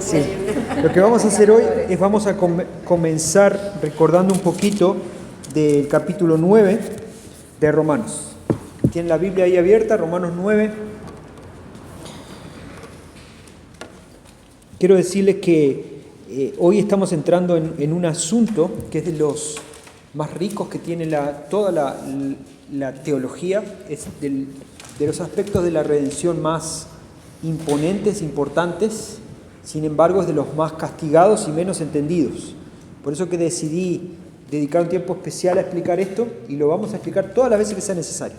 Sí. Lo que vamos a hacer hoy es vamos a comenzar recordando un poquito del capítulo 9 de Romanos. ¿Tienen la Biblia ahí abierta? Romanos 9. Quiero decirles que hoy estamos entrando en un asunto que es de los más ricos que tiene toda la teología, es de los aspectos de la redención más imponentes, importantes, sin embargo es de los más castigados y menos entendidos. Por eso que decidí dedicar un tiempo especial a explicar esto, y lo vamos a explicar todas las veces que sea necesario.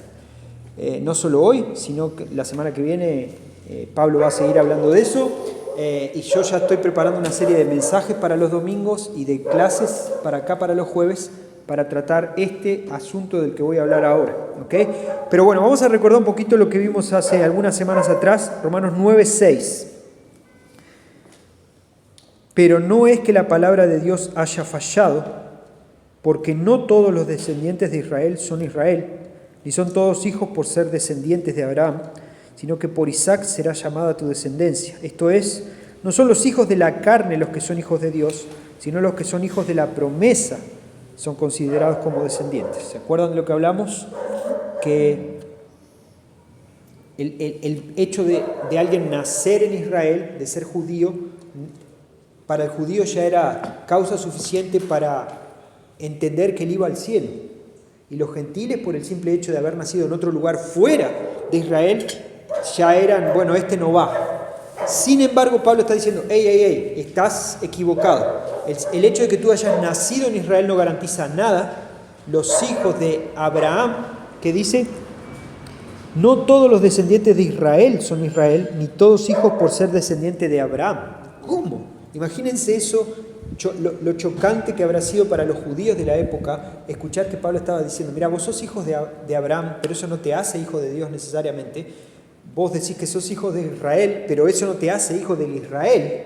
No solo hoy, sino que la semana que viene Pablo va a seguir hablando de eso, y yo ya estoy preparando una serie de mensajes para los domingos y de clases para acá, para los jueves, para tratar este asunto del que voy a hablar ahora, ¿ok? Pero bueno, vamos a recordar un poquito lo que vimos hace algunas semanas atrás, Romanos 9:6. Pero no es que la palabra de Dios haya fallado, porque no todos los descendientes de Israel son Israel, ni son todos hijos por ser descendientes de Abraham, sino que por Isaac será llamada tu descendencia. Esto es, no son los hijos de la carne los que son hijos de Dios, sino los que son hijos de la promesa son considerados como descendientes. ¿Se acuerdan de lo que hablamos? Que el hecho de alguien nacer en Israel, de ser judío, para el judío ya era causa suficiente para entender que él iba al cielo. Y los gentiles, por el simple hecho de haber nacido en otro lugar fuera de Israel, ya eran, bueno, este no va. Sin embargo, Pablo está diciendo, hey, estás equivocado. El hecho de que tú hayas nacido en Israel no garantiza nada. Los hijos de Abraham, que dice, no todos los descendientes de Israel son Israel, ni todos hijos por ser descendientes de Abraham. ¿Cómo? Imagínense eso, lo chocante que habrá sido para los judíos de la época, escuchar que Pablo estaba diciendo, mira, vos sos hijos de Abraham, pero eso no te hace hijo de Dios necesariamente. Vos decís que sos hijo de Israel, pero eso no te hace hijo del Israel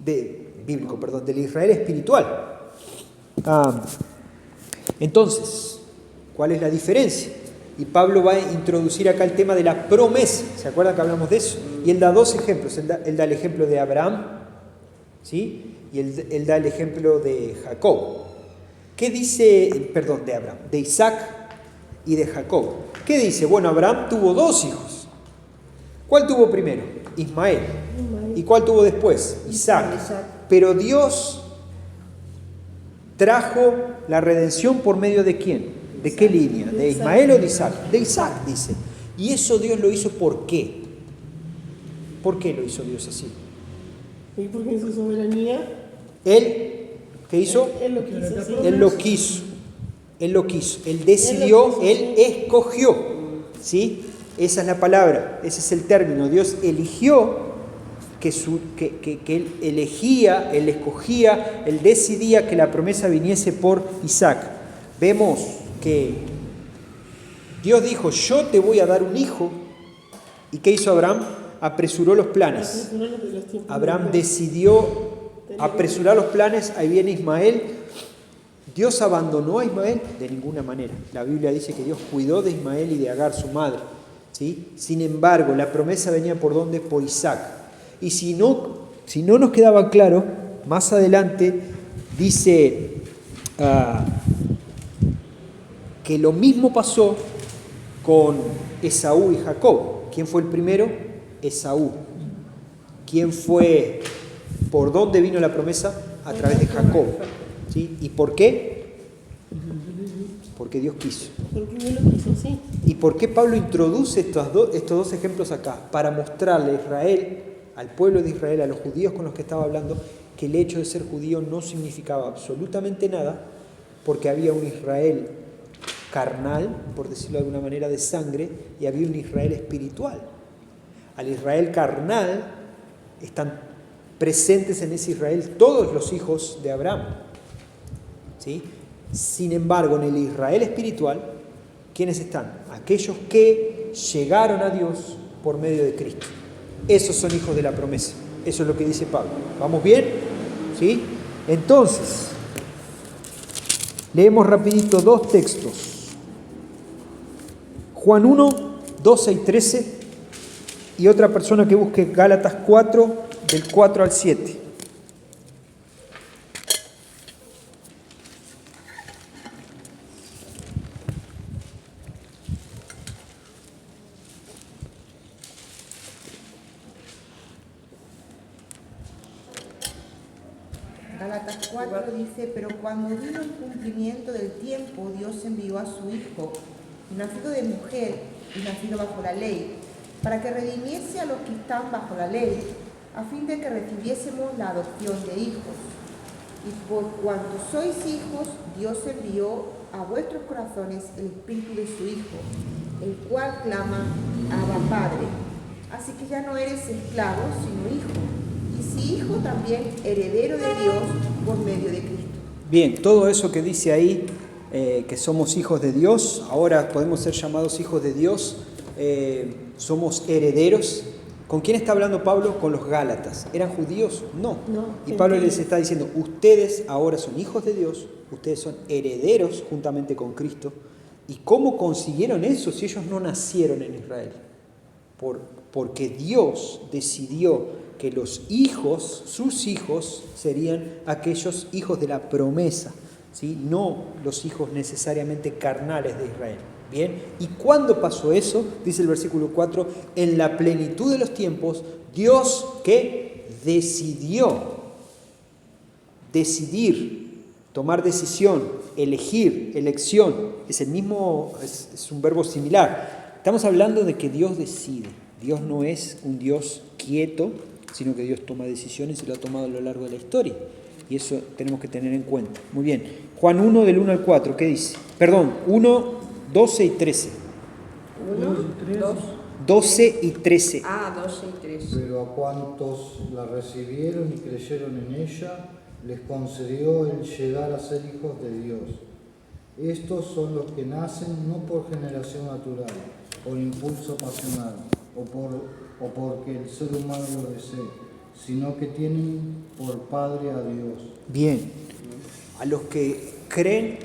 del Israel espiritual. Entonces, ¿cuál es la diferencia? Y Pablo va a introducir acá el tema de la promesa. ¿Se acuerdan que hablamos de eso? Y él da dos ejemplos. Él da el ejemplo de Abraham, ¿sí? Y él da el ejemplo de Jacob. ¿Qué dice? Perdón, de Abraham, de Isaac y de Jacob. ¿Qué dice? Bueno, Abraham tuvo dos hijos. ¿Cuál tuvo primero? Ismael. ¿Y cuál tuvo después? Isaac. Pero Dios trajo la redención por medio de ¿quién? ¿De qué línea? ¿De Ismael o de Isaac? De Isaac, dice. Y eso Dios lo hizo ¿por qué? ¿Por qué lo hizo Dios así? ¿Y por qué en su soberanía? Él, ¿qué hizo? Él lo quiso. Sí. Él lo quiso. Él lo quiso. Él decidió, él escogió. ¿Sí? Esa es la palabra, ese es el término. Dios eligió que él elegía, él escogía, él decidía que la promesa viniese por Isaac. Vemos que Dios dijo, yo te voy a dar un hijo. ¿Y qué hizo Abraham? Apresuró los planes. Abraham decidió apresurar los planes. Ahí viene Ismael. ¿Dios abandonó a Ismael? De ninguna manera. La Biblia dice que Dios cuidó de Ismael y de Agar, su madre, ¿sí? Sin embargo, la promesa venía ¿por dónde? Por Isaac. Y si no nos quedaba claro, más adelante dice que lo mismo pasó con Esaú y Jacob. ¿Quién fue el primero? Esaú. ¿Quién fue? ¿Por dónde vino la promesa? A través de Jacob. ¿Sí? ¿Y por qué? Porque Dios quiso. Porque Dios lo quiso, sí. ¿Y por qué Pablo introduce estos dos ejemplos acá? Para mostrarle a Israel, al pueblo de Israel, a los judíos con los que estaba hablando, que el hecho de ser judío no significaba absolutamente nada, porque había un Israel carnal, por decirlo de alguna manera, de sangre, y había un Israel espiritual. Al Israel carnal están presentes en ese Israel todos los hijos de Abraham, ¿sí? Sin embargo, en el Israel espiritual, ¿quiénes están? Aquellos que llegaron a Dios por medio de Cristo. Esos son hijos de la promesa. Eso es lo que dice Pablo. ¿Vamos bien? ¿Sí? Entonces, leemos rapidito dos textos. Juan 1, 12 y 13. Y otra persona que busque Gálatas 4, del 4 al 7. Gálatas 4 dice, pero cuando vino el cumplimiento del tiempo, Dios envió a su Hijo, nacido de mujer y nacido bajo la ley, para que redimiese a los que están bajo la ley, a fin de que recibiésemos la adopción de hijos. Y por cuanto sois hijos, Dios envió a vuestros corazones el Espíritu de su Hijo, el cual clama, Abba, Padre. Así que ya no eres esclavo, sino hijo. Y si hijo, también heredero de Dios por medio de Cristo. Bien, todo eso que dice ahí, que somos hijos de Dios, ahora podemos ser llamados hijos de Dios, somos herederos. ¿Con quién está hablando Pablo? Con los Gálatas. ¿Eran judíos? No. Y Pablo les está diciendo, ustedes ahora son hijos de Dios, ustedes son herederos juntamente con Cristo. ¿Y cómo consiguieron eso si ellos no nacieron en Israel? Porque Dios decidió que los hijos, sus hijos, serían aquellos hijos de la promesa, ¿sí? No los hijos necesariamente carnales de Israel. Bien, ¿y cuándo pasó eso? Dice el versículo 4, en la plenitud de los tiempos, Dios que decidir, tomar decisión, elegir, elección, es el mismo, es un verbo similar. Estamos hablando de que Dios decide. Dios no es un Dios quieto, sino que Dios toma decisiones y lo ha tomado a lo largo de la historia. Y eso tenemos que tener en cuenta. Muy bien. Juan 1, del 1 al 4, ¿qué dice? Perdón, 1, 12 y 13. 1, 2. 12 y 13. 12 y 13. Pero a cuantos la recibieron y creyeron en ella, les concedió el llegar a ser hijos de Dios. Estos son los que nacen no por generación natural, por impulso pasional, o porque el ser humano lo desee, sino que tienen por Padre a Dios. Bien, a los que creen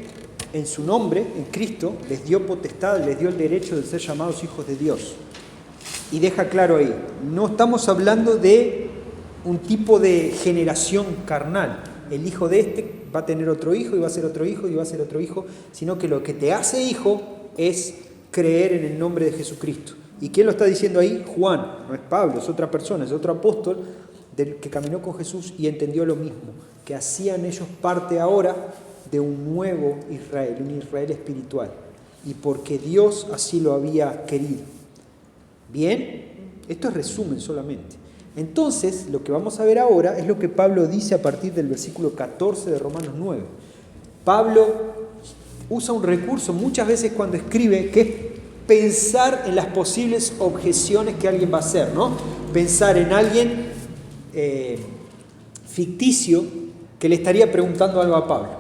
en su nombre, en Cristo, les dio potestad, les dio el derecho de ser llamados hijos de Dios. Y deja claro ahí, no estamos hablando de un tipo de generación carnal. El hijo de este va a tener otro hijo y va a ser otro hijo y va a ser otro hijo, sino que lo que te hace hijo es creer en el nombre de Jesucristo. ¿Y quién lo está diciendo ahí? Juan, no es Pablo, es otra persona, es otro apóstol que caminó con Jesús y entendió lo mismo, que hacían ellos parte ahora de un nuevo Israel, un Israel espiritual, y porque Dios así lo había querido. Bien, esto es resumen solamente. Entonces, lo que vamos a ver ahora es lo que Pablo dice a partir del versículo 14 de Romanos 9. Pablo usa un recurso muchas veces cuando escribe, que es pensar en las posibles objeciones que alguien va a hacer, ¿no? Pensar en alguien ficticio que le estaría preguntando algo a Pablo.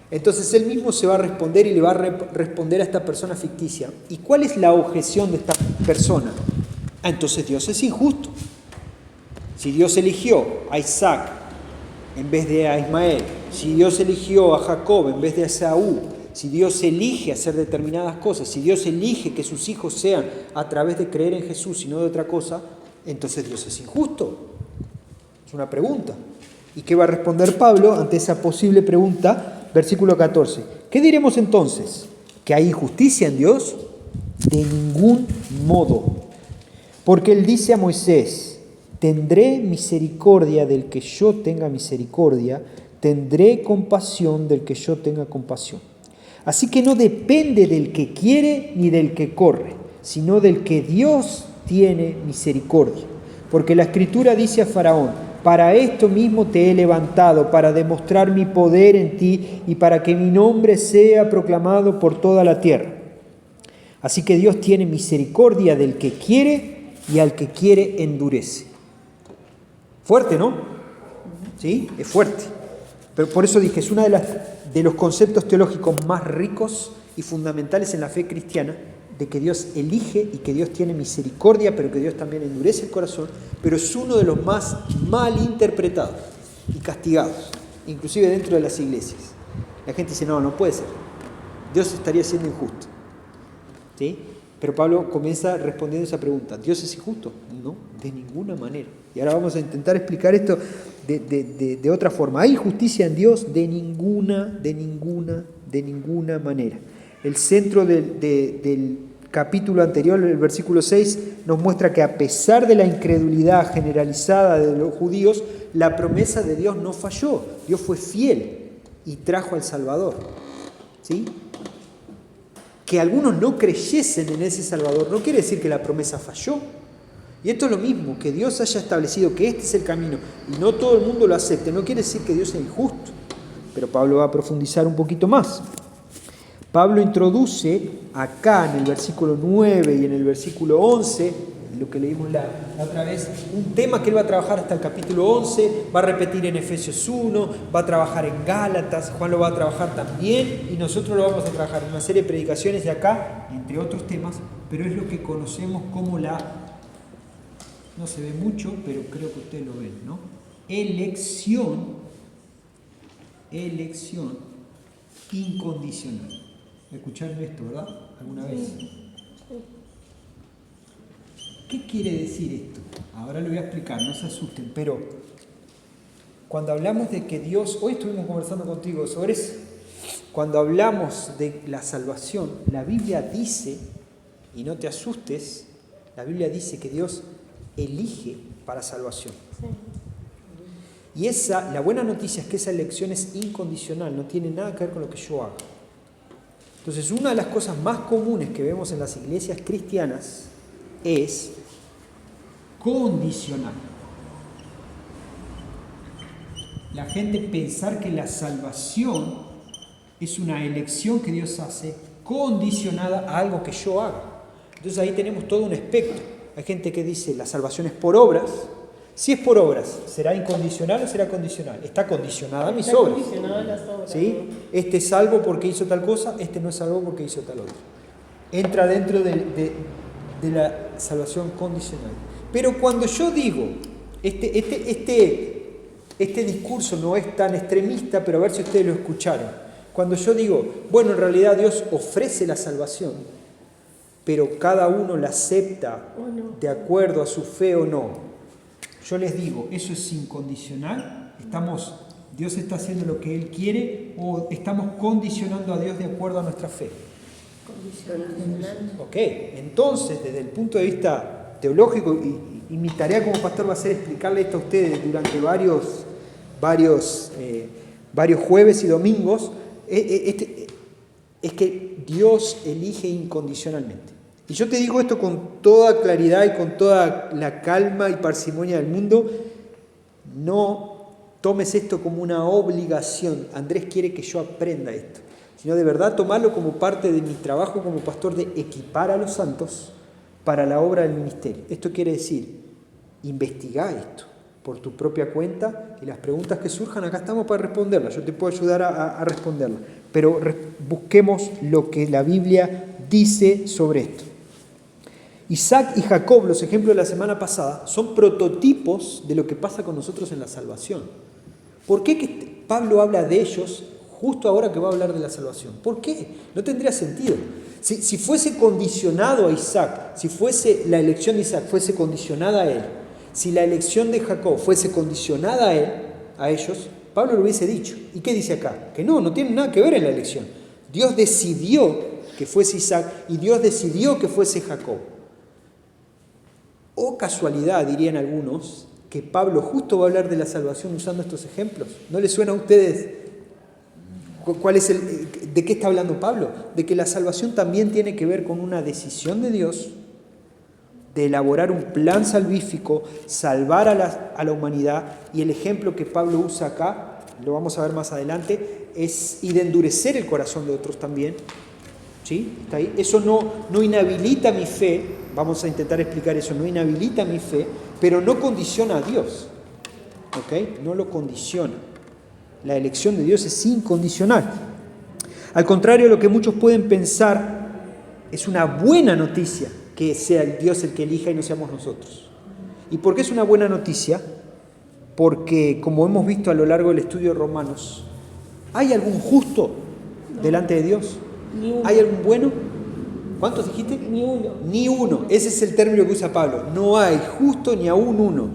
Entonces él mismo se va a responder y le va a responder a esta persona ficticia. ¿Y cuál es la objeción de esta persona? Entonces Dios es injusto. Si Dios eligió a Isaac en vez de a Ismael, si Dios eligió a Jacob en vez de a Esaú, si Dios elige hacer determinadas cosas, si Dios elige que sus hijos sean a través de creer en Jesús y no de otra cosa, entonces Dios es injusto. Es una pregunta. ¿Y qué va a responder Pablo ante esa posible pregunta? Versículo 14. ¿Qué diremos entonces? ¿Que hay injusticia en Dios? De ningún modo. Porque él dice a Moisés, tendré misericordia del que yo tenga misericordia, tendré compasión del que yo tenga compasión. Así que no depende del que quiere ni del que corre, sino del que Dios tiene misericordia. Porque la Escritura dice a Faraón, para esto mismo te he levantado, para demostrar mi poder en ti y para que mi nombre sea proclamado por toda la tierra. Así que Dios tiene misericordia del que quiere y al que quiere endurece. Fuerte, ¿no? ¿Sí? Es fuerte. Pero por eso dije, es uno de los conceptos teológicos más ricos y fundamentales en la fe cristiana, de que Dios elige y que Dios tiene misericordia, pero que Dios también endurece el corazón, pero es uno de los más mal interpretados y castigados, inclusive dentro de las iglesias. La gente dice, no puede ser. Dios estaría siendo injusto. ¿Sí? Pero Pablo comienza respondiendo esa pregunta. ¿Dios es injusto? No, de ninguna manera. Y ahora vamos a intentar explicar esto de otra forma. ¿Hay justicia en Dios? De ninguna manera. El centro del capítulo anterior, el versículo 6, nos muestra que a pesar de la incredulidad generalizada de los judíos, la promesa de Dios no falló. Dios fue fiel y trajo al Salvador. ¿Sí? Que algunos no creyesen en ese Salvador no quiere decir que la promesa falló. Y esto es lo mismo, que Dios haya establecido que este es el camino y no todo el mundo lo acepte, no quiere decir que Dios sea injusto. Pero Pablo va a profundizar un poquito más. Pablo introduce acá en el versículo 9 y en el versículo 11, lo que leímos la otra vez, un tema que él va a trabajar hasta el capítulo 11, va a repetir en Efesios 1, va a trabajar en Gálatas, Juan lo va a trabajar también y nosotros lo vamos a trabajar en una serie de predicaciones de acá, entre otros temas, pero es lo que conocemos como no se ve mucho, pero creo que ustedes lo ven, ¿no? Elección incondicional. ¿Escucharon esto, verdad? ¿Alguna vez? ¿Qué quiere decir esto? Ahora lo voy a explicar, no se asusten, pero cuando hablamos de que Dios, hoy estuvimos conversando contigo sobre eso, cuando hablamos de la salvación, la Biblia dice, y no te asustes, la Biblia dice que Dios elige para salvación. Y la buena noticia es que esa elección es incondicional, no tiene nada que ver con lo que yo haga. Entonces, una de las cosas más comunes que vemos en las iglesias cristianas es condicional. La gente pensar que la salvación es una elección que Dios hace condicionada a algo que yo haga. Entonces ahí tenemos todo un espectro. Hay gente que dice la salvación es por obras. Si es por obras, ¿será incondicional o será condicional? Está condicionada a mis obras. Condicionada a las obras. ¿Sí? Este es salvo porque hizo tal cosa, este no es salvo porque hizo tal otra. Entra dentro de la salvación condicional. Pero cuando yo digo, este discurso no es tan extremista, pero a ver si ustedes lo escucharon. Cuando yo digo, bueno, en realidad Dios ofrece la salvación, pero cada uno la acepta de acuerdo a su fe o no. Yo les digo, ¿eso es incondicional? ¿Dios está haciendo lo que Él quiere o estamos condicionando a Dios de acuerdo a nuestra fe? Condicional. Ok, entonces desde el punto de vista teológico, y mi tarea como pastor va a ser explicarle esto a ustedes durante varios jueves y domingos, es que Dios elige incondicionalmente. Y yo te digo esto con toda claridad y con toda la calma y parsimonia del mundo. No tomes esto como una obligación. Andrés quiere que yo aprenda esto. Sino de verdad tomarlo como parte de mi trabajo como pastor de equipar a los santos para la obra del ministerio. Esto quiere decir, investiga esto por tu propia cuenta y las preguntas que surjan, acá estamos para responderlas. Yo te puedo ayudar a responderlas. Pero busquemos lo que la Biblia dice sobre esto. Isaac y Jacob, los ejemplos de la semana pasada, son prototipos de lo que pasa con nosotros en la salvación. ¿Por qué que Pablo habla de ellos justo ahora que va a hablar de la salvación? ¿Por qué? No tendría sentido. Si fuese condicionado a Isaac, si fuese la elección de Isaac fuese condicionada a él, si la elección de Jacob fuese condicionada a ellos, Pablo lo hubiese dicho. ¿Y qué dice acá? Que no tiene nada que ver en la elección. Dios decidió que fuese Isaac y Dios decidió que fuese Jacob. O casualidad, dirían algunos, que Pablo justo va a hablar de la salvación usando estos ejemplos. ¿No les suena a ustedes de qué está hablando Pablo? De que la salvación también tiene que ver con una decisión de Dios de elaborar un plan salvífico, salvar a la humanidad, y el ejemplo que Pablo usa acá, lo vamos a ver más adelante, es y de endurecer el corazón de otros también. ¿Sí? ¿Está ahí? Eso no inhabilita mi fe, vamos a intentar explicar eso, no inhabilita mi fe, pero no condiciona a Dios. ¿Ok? No lo condiciona. La elección de Dios es incondicional. Al contrario de lo que muchos pueden pensar, es una buena noticia que sea el Dios el que elija y no seamos nosotros. ¿Y por qué es una buena noticia? Porque, como hemos visto a lo largo del estudio de Romanos, ¿hay algún justo delante de Dios? ¿Hay algún bueno? ¿Cuántos dijiste? Ni uno. Ni uno. Ese es el término que usa Pablo. No hay justo ni aún uno.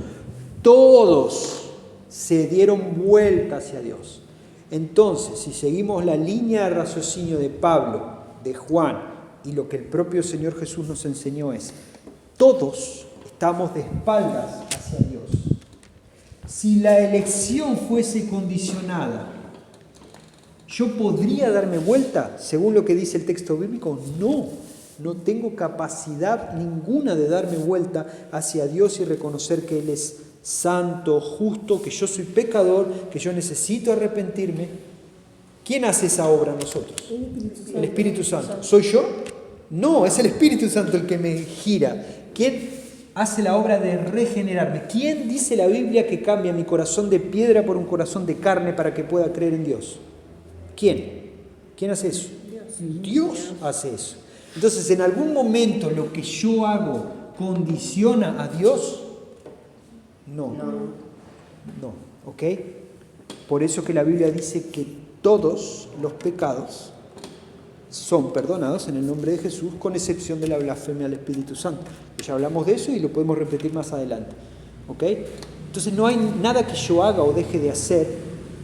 Todos se dieron vuelta hacia Dios. Entonces, si seguimos la línea de raciocinio de Pablo, de Juan, y lo que el propio Señor Jesús nos enseñó es, todos estamos de espaldas hacia Dios. Si la elección fuese condicionada, ¿yo podría darme vuelta según lo que dice el texto bíblico? No tengo capacidad ninguna de darme vuelta hacia Dios y reconocer que Él es santo, justo, que yo soy pecador, que yo necesito arrepentirme. ¿Quién hace esa obra a nosotros? El Espíritu Santo. ¿Soy yo? No, es el Espíritu Santo el que me gira. ¿Quién hace la obra de regenerarme? ¿Quién dice la Biblia que cambia mi corazón de piedra por un corazón de carne para que pueda creer en Dios? ¿Quién? ¿Quién hace eso? Dios hace eso. Entonces, en algún momento lo que yo hago condiciona a Dios. No, ¿ok? Por eso que la Biblia dice que todos los pecados son perdonados en el nombre de Jesús, con excepción de la blasfemia al Espíritu Santo. Ya hablamos de eso y lo podemos repetir más adelante, ¿ok? Entonces no hay nada que yo haga o deje de hacer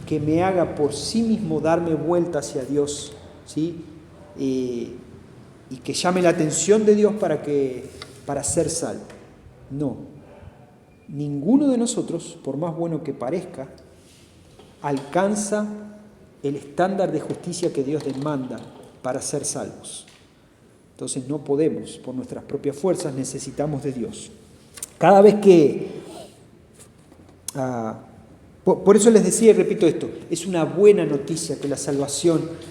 que me haga por sí mismo darme vuelta hacia Dios, ¿sí? Y que llame la atención de Dios para ser salvo. No. Ninguno de nosotros, por más bueno que parezca, alcanza el estándar de justicia que Dios demanda para ser salvos. Entonces no podemos, por nuestras propias fuerzas, necesitamos de Dios. Cada vez que... por eso les decía y repito esto, es una buena noticia que la salvación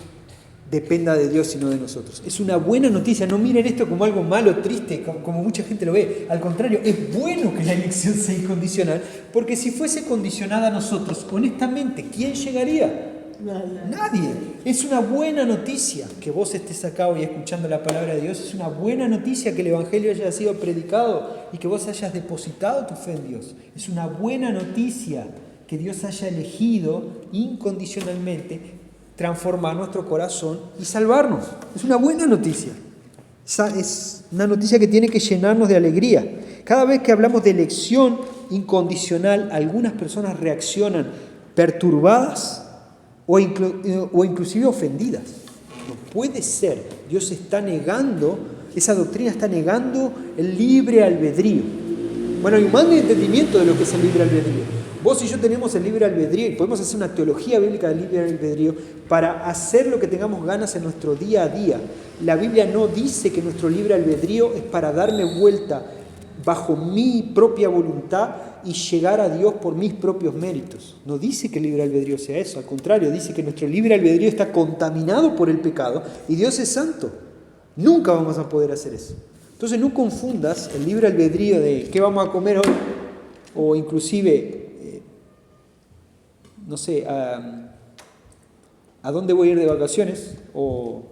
dependa de Dios y no de nosotros. Es una buena noticia, no miren esto como algo malo, triste, como mucha gente lo ve. Al contrario, es bueno que la elección sea incondicional, porque si fuese condicionada a nosotros, honestamente, ¿quién llegaría? Nadie. Es una buena noticia que vos estés acá hoy escuchando la palabra de Dios. Es una buena noticia que el Evangelio haya sido predicado y que vos hayas depositado tu fe en Dios. Es una buena noticia que Dios haya elegido incondicionalmente transformar nuestro corazón y salvarnos. Es una buena noticia. Es una noticia que tiene que llenarnos de alegría. Cada vez que hablamos de elección incondicional, algunas personas reaccionan perturbadas o inclusive ofendidas. No puede ser. Dios está negando, esa doctrina está negando el libre albedrío. Bueno, hay un mal entendimiento de lo que es el libre albedrío. Vos y yo tenemos el libre albedrío y podemos hacer una teología bíblica del libre albedrío para hacer lo que tengamos ganas en nuestro día a día. La Biblia no dice que nuestro libre albedrío es para darme vuelta bajo mi propia voluntad y llegar a Dios por mis propios méritos. No dice que el libre albedrío sea eso, al contrario, dice que nuestro libre albedrío está contaminado por el pecado y Dios es santo. Nunca vamos a poder hacer eso. Entonces no confundas el libre albedrío de qué vamos a comer hoy o inclusive... no sé, a dónde voy a ir de vacaciones o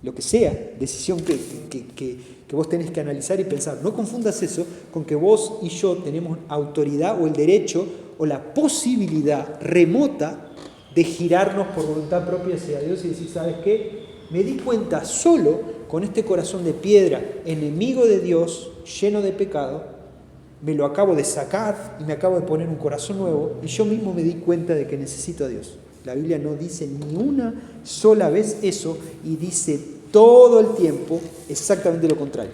lo que sea, decisión que vos tenés que analizar y pensar. No confundas eso con que vos y yo tenemos autoridad o el derecho o la posibilidad remota de girarnos por voluntad propia hacia Dios y decir, ¿sabes qué? Me di cuenta solo con este corazón de piedra, enemigo de Dios, lleno de pecado, me lo acabo de sacar y me acabo de poner un corazón nuevo y yo mismo me di cuenta de que necesito a Dios. La Biblia no dice ni una sola vez eso y dice todo el tiempo exactamente lo contrario,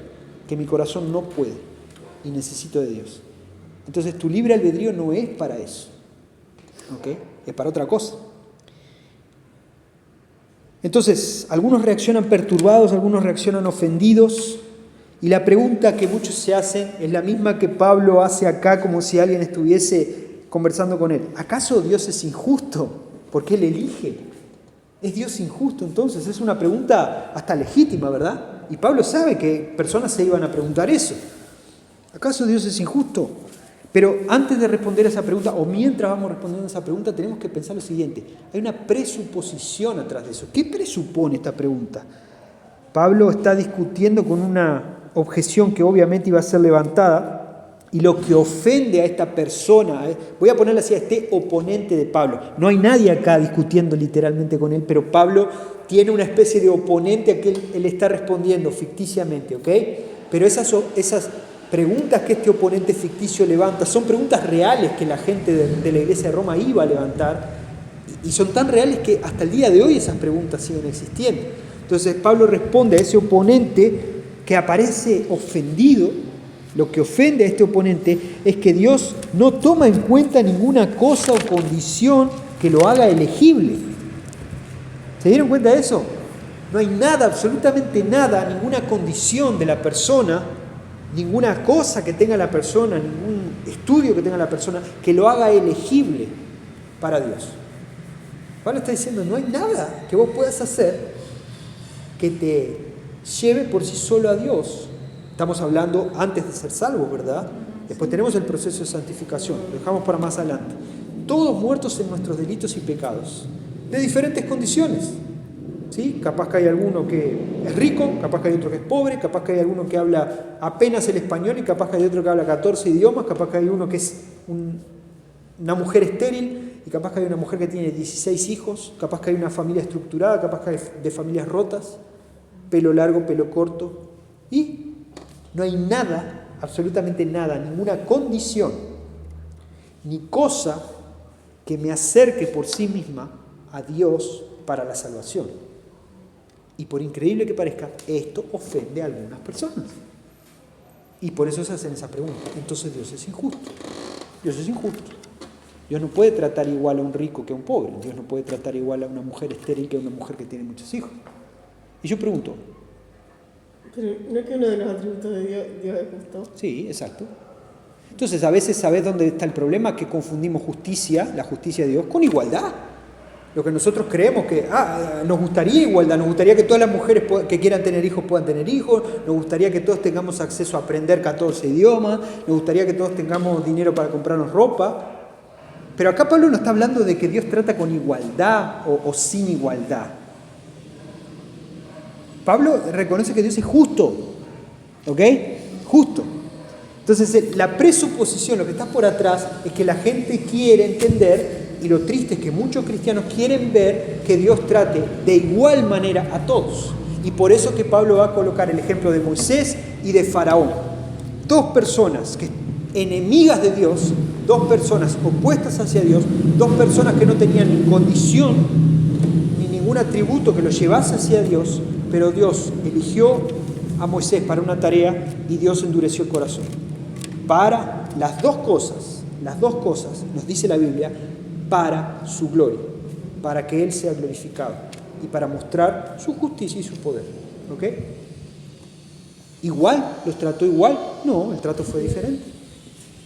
que mi corazón no puede y necesito de Dios. Entonces tu libre albedrío no es para eso, ¿ok? Es para otra cosa. Entonces, algunos reaccionan perturbados, algunos reaccionan ofendidos. Y la pregunta que muchos se hacen es la misma que Pablo hace acá, como si alguien estuviese conversando con él. ¿Acaso Dios es injusto? ¿Por qué él elige? ¿Es Dios injusto entonces? Es una pregunta hasta legítima, ¿verdad? Y Pablo sabe que personas se iban a preguntar eso. ¿Acaso Dios es injusto? Pero antes de responder a esa pregunta, o mientras vamos respondiendo a esa pregunta, tenemos que pensar lo siguiente. Hay una presuposición atrás de eso. ¿Qué presupone esta pregunta? Pablo está discutiendo con una objeción que obviamente iba a ser levantada y lo que ofende a esta persona, voy a ponerle así, a este oponente de Pablo. No hay nadie acá discutiendo literalmente con él, pero Pablo tiene una especie de oponente a que él está respondiendo ficticiamente, ¿ok? Pero esas preguntas que este oponente ficticio levanta son preguntas reales que la gente de la iglesia de Roma iba a levantar, y son tan reales que hasta el día de hoy esas preguntas siguen existiendo. Entonces Pablo responde a ese oponente que aparece ofendido. Lo que ofende a este oponente es que Dios no toma en cuenta ninguna cosa o condición que lo haga elegible. ¿Se dieron cuenta de eso? No hay nada, absolutamente nada, ninguna condición de la persona, ninguna cosa que tenga la persona, ningún estudio que tenga la persona que lo haga elegible para Dios. Pablo está diciendo, no hay nada que vos puedas hacer que te lleve por sí solo a Dios. Estamos hablando antes de ser salvos, ¿verdad? Después tenemos el proceso de santificación, lo dejamos para más adelante. Todos muertos en nuestros delitos y pecados, de diferentes condiciones. ¿Sí? Capaz que hay alguno que es rico, capaz que hay otro que es pobre, capaz que hay alguno que habla apenas el español y capaz que hay otro que habla 14 idiomas, capaz que hay uno que es una mujer estéril y capaz que hay una mujer que tiene 16 hijos, capaz que hay una familia estructurada, capaz que hay de familias rotas, pelo largo, pelo corto, y no hay nada, absolutamente nada, ninguna condición, ni cosa que me acerque por sí misma a Dios para la salvación. Y por increíble que parezca, esto ofende a algunas personas. Y por eso se hacen esa pregunta. Entonces Dios es injusto. Dios es injusto. Dios no puede tratar igual a un rico que a un pobre. Dios no puede tratar igual a una mujer estéril que a una mujer que tiene muchos hijos. Y yo pregunto, pero ¿no es que uno de los atributos de Dios es justo? sí, exacto. Entonces, a veces, ¿sabés dónde está el problema? Que confundimos justicia, la justicia de Dios, con igualdad. Lo que nosotros creemos que, nos gustaría igualdad, nos gustaría que todas las mujeres que quieran tener hijos puedan tener hijos, nos gustaría que todos tengamos acceso a aprender 14 idiomas, nos gustaría que todos tengamos dinero para comprarnos ropa. Pero acá Pablo no está hablando de que Dios trata con igualdad o sin igualdad. Pablo reconoce que Dios es justo, ¿ok? Justo. Entonces, la presuposición, lo que está por atrás, es que la gente quiere entender, y lo triste es que muchos cristianos quieren ver que Dios trate de igual manera a todos. Y por eso que Pablo va a colocar el ejemplo de Moisés y de Faraón. Dos personas que enemigas de Dios, dos personas opuestas hacia Dios, dos personas que no tenían ni condición, ni ningún atributo que los llevase hacia Dios, pero Dios eligió a Moisés para una tarea y Dios endureció el corazón. Para las dos cosas, nos dice la Biblia, para su gloria, para que Él sea glorificado y para mostrar su justicia y su poder. ¿Ok? ¿Igual? ¿Los trató igual? No, el trato fue diferente.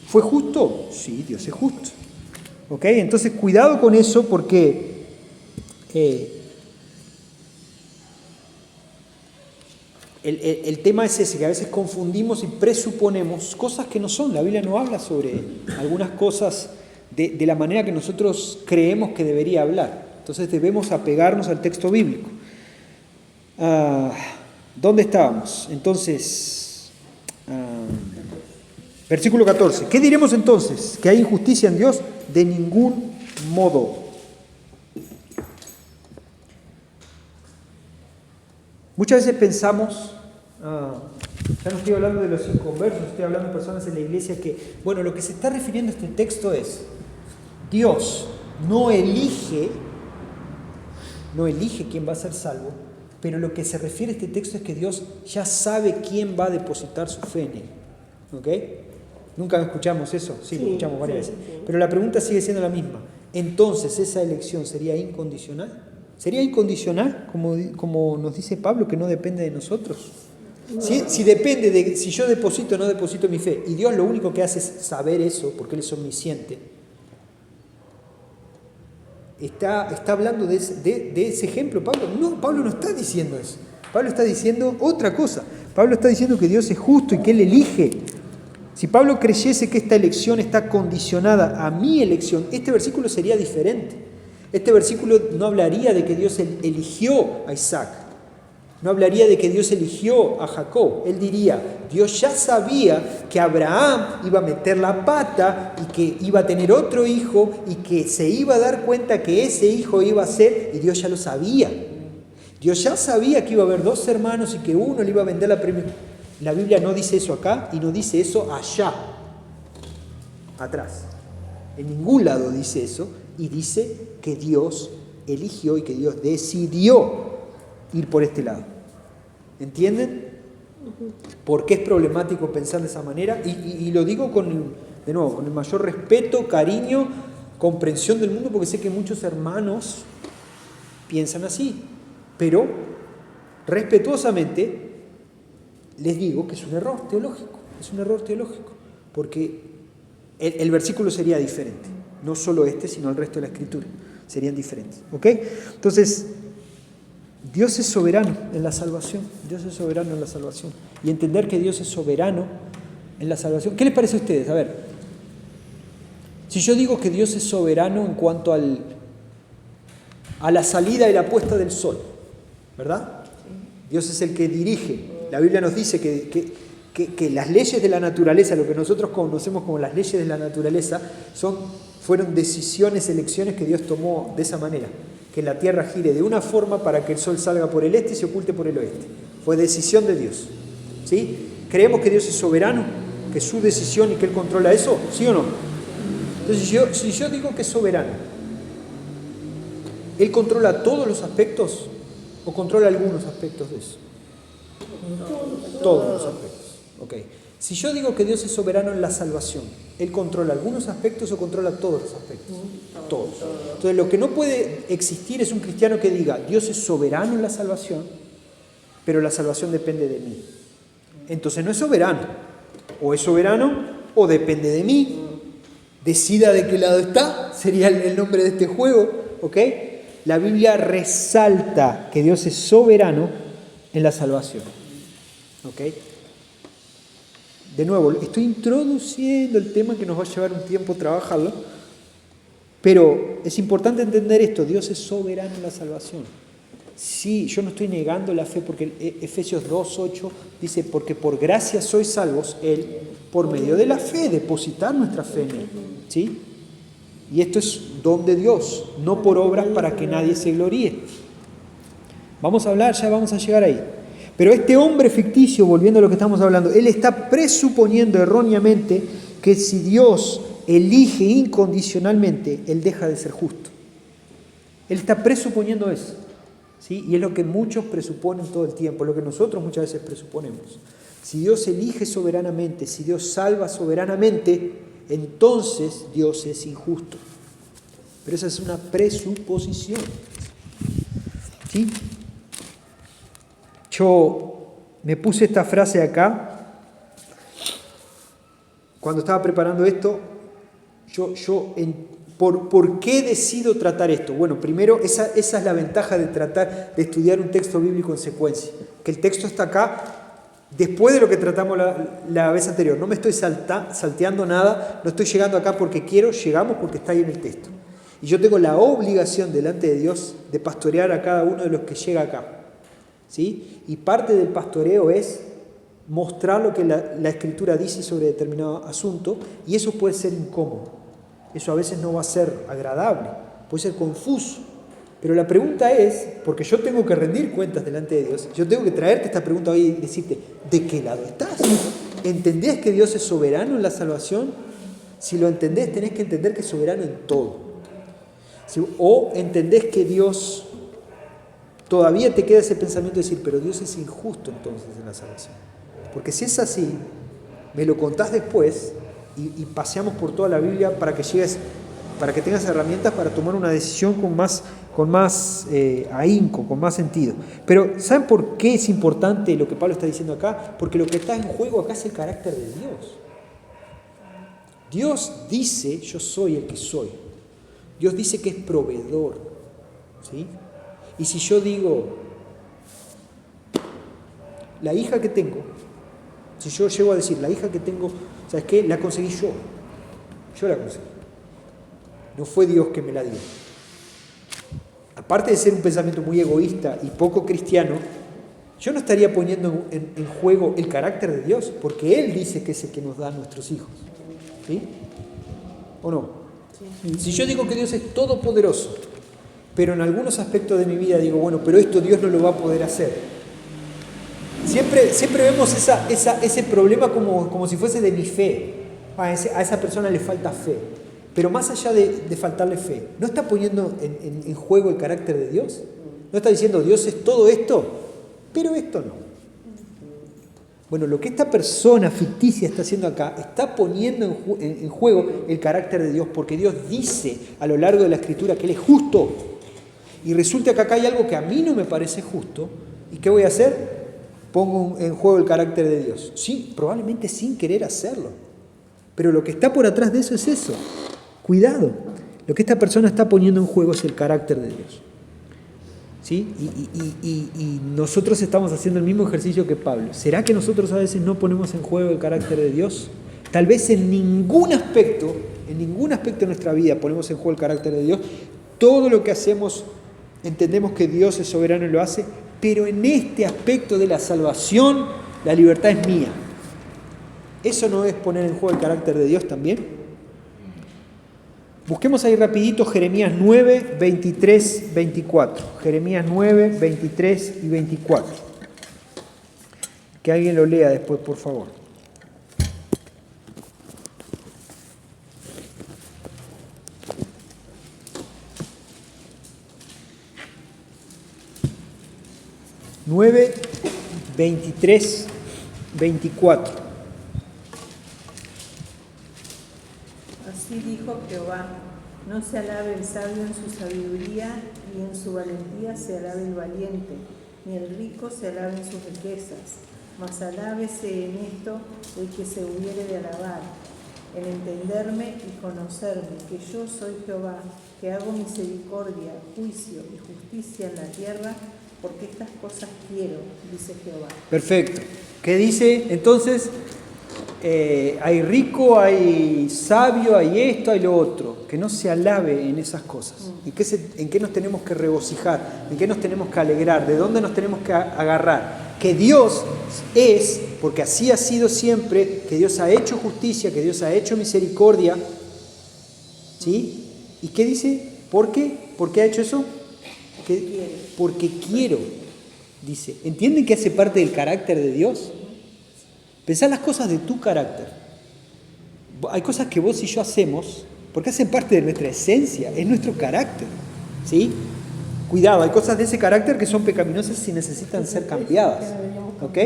¿Fue justo? Sí, Dios es justo. ¿Ok? Entonces, cuidado con eso porque el tema es ese, que a veces confundimos y presuponemos cosas que no son. La Biblia no habla sobre algunas cosas de la manera que nosotros creemos que debería hablar. Entonces debemos apegarnos al texto bíblico. ¿Dónde estábamos? Entonces, versículo 14. ¿Qué diremos entonces? ¿Que hay injusticia en Dios? De ningún modo. Muchas veces pensamos, ya no estoy hablando de los inconversos, estoy hablando de personas en la iglesia que, bueno, lo que se está refiriendo a este texto es, Dios no elige quién va a ser salvo, pero lo que se refiere a este texto es que Dios ya sabe quién va a depositar su fe en él. ¿Ok? ¿Nunca escuchamos eso? Sí, lo escuchamos varias veces. Pero la pregunta sigue siendo la misma. Entonces, ¿esa elección sería incondicional? ¿Sería incondicional, como nos dice Pablo, que no depende de nosotros? No. Si depende de si yo deposito o no deposito mi fe, y Dios lo único que hace es saber eso, porque Él es omnisciente, está hablando de ese ejemplo, Pablo. No, Pablo no está diciendo eso. Pablo está diciendo otra cosa. Pablo está diciendo que Dios es justo y que Él elige. Si Pablo creyese que esta elección está condicionada a mi elección, este versículo sería diferente. Este versículo no hablaría de que Dios eligió a Isaac. No hablaría de que Dios eligió a Jacob. Él diría, Dios ya sabía que Abraham iba a meter la pata y que iba a tener otro hijo y que se iba a dar cuenta que ese hijo iba a ser, y Dios ya lo sabía. Dios ya sabía que iba a haber 2 hermanos y que uno le iba a vender la primera. La Biblia no dice eso acá y no dice eso allá, atrás. En ningún lado dice eso, y dice que Dios eligió y que Dios decidió ir por este lado. ¿Entienden? ¿Por qué es problemático pensar de esa manera? Y lo digo de nuevo, con el mayor respeto, cariño, comprensión del mundo, porque sé que muchos hermanos piensan así. Pero, respetuosamente, les digo que es un error teológico. Es un error teológico. Porque el versículo sería diferente. No solo este, sino el resto de la Escritura. Serían diferentes. ¿Ok? Entonces, Dios es soberano en la salvación. Dios es soberano en la salvación. Y entender que Dios es soberano en la salvación. ¿Qué les parece a ustedes? A ver. Si yo digo que Dios es soberano en cuanto a la salida y la puesta del sol, ¿verdad? Dios es el que dirige. La Biblia nos dice que las leyes de la naturaleza, lo que nosotros conocemos como las leyes de la naturaleza, fueron decisiones, elecciones que Dios tomó de esa manera. Que la tierra gire de una forma para que el sol salga por el este y se oculte por el oeste. Fue decisión de Dios. ¿Sí? ¿Creemos que Dios es soberano? ¿Que es su decisión y que Él controla eso? ¿Sí o no? Entonces, si yo digo que es soberano, ¿Él controla todos los aspectos o controla algunos aspectos de eso? Todos los aspectos. Ok. Si yo digo que Dios es soberano en la salvación, ¿Él controla algunos aspectos o controla todos los aspectos? Todos. Entonces, lo que no puede existir es un cristiano que diga, Dios es soberano en la salvación, pero la salvación depende de mí. Entonces no es soberano. O es soberano o depende de mí. Decida de qué lado está, sería el nombre de este juego. ¿Ok? La Biblia resalta que Dios es soberano en la salvación. ¿Ok? De nuevo, estoy introduciendo el tema que nos va a llevar un tiempo trabajarlo, pero es importante entender esto, Dios es soberano en la salvación. Sí, yo no estoy negando la fe, porque Efesios 2:8 dice, porque por gracia sois salvos, Él, por medio de la fe, depositar nuestra fe en Él. ¿Sí? Y esto es don de Dios, no por obras para que nadie se gloríe. Vamos a hablar, ya vamos a llegar ahí. Pero este hombre ficticio, volviendo a lo que estamos hablando, él está presuponiendo erróneamente que si Dios elige incondicionalmente, Él deja de ser justo. Él está presuponiendo eso. ¿Sí? Y es lo que muchos presuponen todo el tiempo, lo que nosotros muchas veces presuponemos. Si Dios elige soberanamente, si Dios salva soberanamente, entonces Dios es injusto. Pero esa es una presuposición. ¿Sí? Yo me puse esta frase acá. Cuando estaba preparando esto, ¿por qué decido tratar esto? Bueno, primero, esa es la ventaja de tratar de estudiar un texto bíblico en secuencia. Que el texto está acá después de lo que tratamos la vez anterior. No me estoy salteando nada, no estoy llegando acá porque quiero, llegamos porque está ahí en el texto. Y yo tengo la obligación delante de Dios de pastorear a cada uno de los que llega acá. ¿Sí? Y parte del pastoreo es mostrar lo que la Escritura dice sobre determinado asunto, y eso puede ser incómodo. Eso a veces no va a ser agradable, puede ser confuso. Pero la pregunta es, porque yo tengo que rendir cuentas delante de Dios, yo tengo que traerte esta pregunta hoy y decirte, ¿de qué lado estás? ¿Entendés que Dios es soberano en la salvación? Si lo entendés, tenés que entender que es soberano en todo. O entendés que Dios, todavía te queda ese pensamiento de decir, pero Dios es injusto entonces en la salvación. Porque si es así, me lo contás después y paseamos por toda la Biblia para que llegues, para que tengas herramientas para tomar una decisión con más ahínco, con más sentido. Pero ¿saben por qué es importante lo que Pablo está diciendo acá? Porque lo que está en juego acá es el carácter de Dios. Dios dice, yo soy el que soy. Dios dice que es proveedor. ¿Sí? Y si yo digo, la hija que tengo, si yo llego a decir, la hija que tengo, ¿sabes qué? La conseguí yo. Yo la conseguí. No fue Dios que me la dio. Aparte de ser un pensamiento muy egoísta y poco cristiano, yo no estaría poniendo en juego el carácter de Dios, porque Él dice que es el que nos da a nuestros hijos. ¿Sí? ¿O no? Sí. Si yo digo que Dios es todopoderoso, pero en algunos aspectos de mi vida digo, bueno, pero esto Dios no lo va a poder hacer. Siempre vemos ese problema como si fuese de mi fe. A esa persona le falta fe. Pero más allá de faltarle fe, ¿no está poniendo en juego el carácter de Dios? ¿No está diciendo Dios es todo esto, pero esto no? Bueno, lo que esta persona ficticia está haciendo acá, está poniendo en juego el carácter de Dios, porque Dios dice a lo largo de la Escritura que Él es justo. Y resulta que acá hay algo que a mí no me parece justo. ¿Y qué voy a hacer? Pongo en juego el carácter de Dios. Sí, probablemente sin querer hacerlo. Pero lo que está por atrás de eso es eso. Cuidado. Lo que esta persona está poniendo en juego es el carácter de Dios. ¿Sí? Y nosotros estamos haciendo el mismo ejercicio que Pablo. ¿Será que nosotros a veces no ponemos en juego el carácter de Dios? Tal vez en ningún aspecto de nuestra vida ponemos en juego el carácter de Dios. Todo lo que hacemos, entendemos que Dios es soberano y lo hace, pero en este aspecto de la salvación, la libertad es mía. ¿Eso no es poner en juego el carácter de Dios también? Busquemos ahí rapidito Jeremías 9, 23, 24. Jeremías 9, 23 y 24. Que alguien lo lea después, por favor. Nueve, 23, 24. Así dijo Jehová: no se alabe el sabio en su sabiduría, y en su valentía se alabe el valiente, ni el rico se alabe en sus riquezas, mas alábese en esto el que se hubiere de alabar, en entenderme y conocerme, que yo soy Jehová, que hago misericordia, juicio y justicia en la tierra, porque estas cosas quiero, dice Jehová. Perfecto. ¿Qué dice? Entonces, hay rico, hay sabio, hay esto, hay lo otro. Que no se alabe en esas cosas. ¿En qué nos tenemos que regocijar? ¿En qué nos tenemos que alegrar? ¿De dónde nos tenemos que agarrar? Que Dios es, porque así ha sido siempre, que Dios ha hecho justicia, que Dios ha hecho misericordia. ¿Sí? ¿Y qué dice? ¿Por qué? ¿Por qué ha hecho eso? Porque quiero, dice. ¿Entienden que hace parte del carácter de Dios? Pensá las cosas de tu carácter. Hay cosas que vos y yo hacemos porque hacen parte de nuestra esencia, es nuestro carácter. ¿Sí? Cuidado, hay cosas de ese carácter que son pecaminosas y necesitan ser cambiadas. ¿Ok?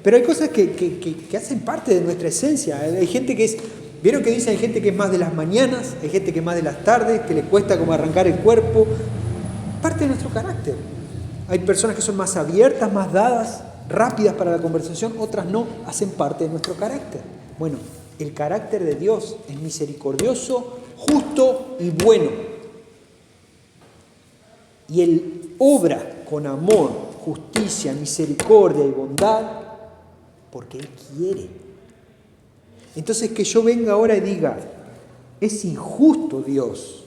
Pero hay cosas que hacen parte de nuestra esencia. Hay gente que es... ¿Vieron que dicen? Hay gente que es más de las mañanas, hay gente que es más de las tardes, que le cuesta como arrancar el cuerpo. Parte de nuestro carácter. Hay personas que son más abiertas, más dadas, rápidas para la conversación, otras no, hacen parte de nuestro carácter. Bueno, el carácter de Dios es misericordioso, justo y bueno. Y Él obra con amor, justicia, misericordia y bondad porque Él quiere. Entonces que yo venga ahora y diga, es injusto Dios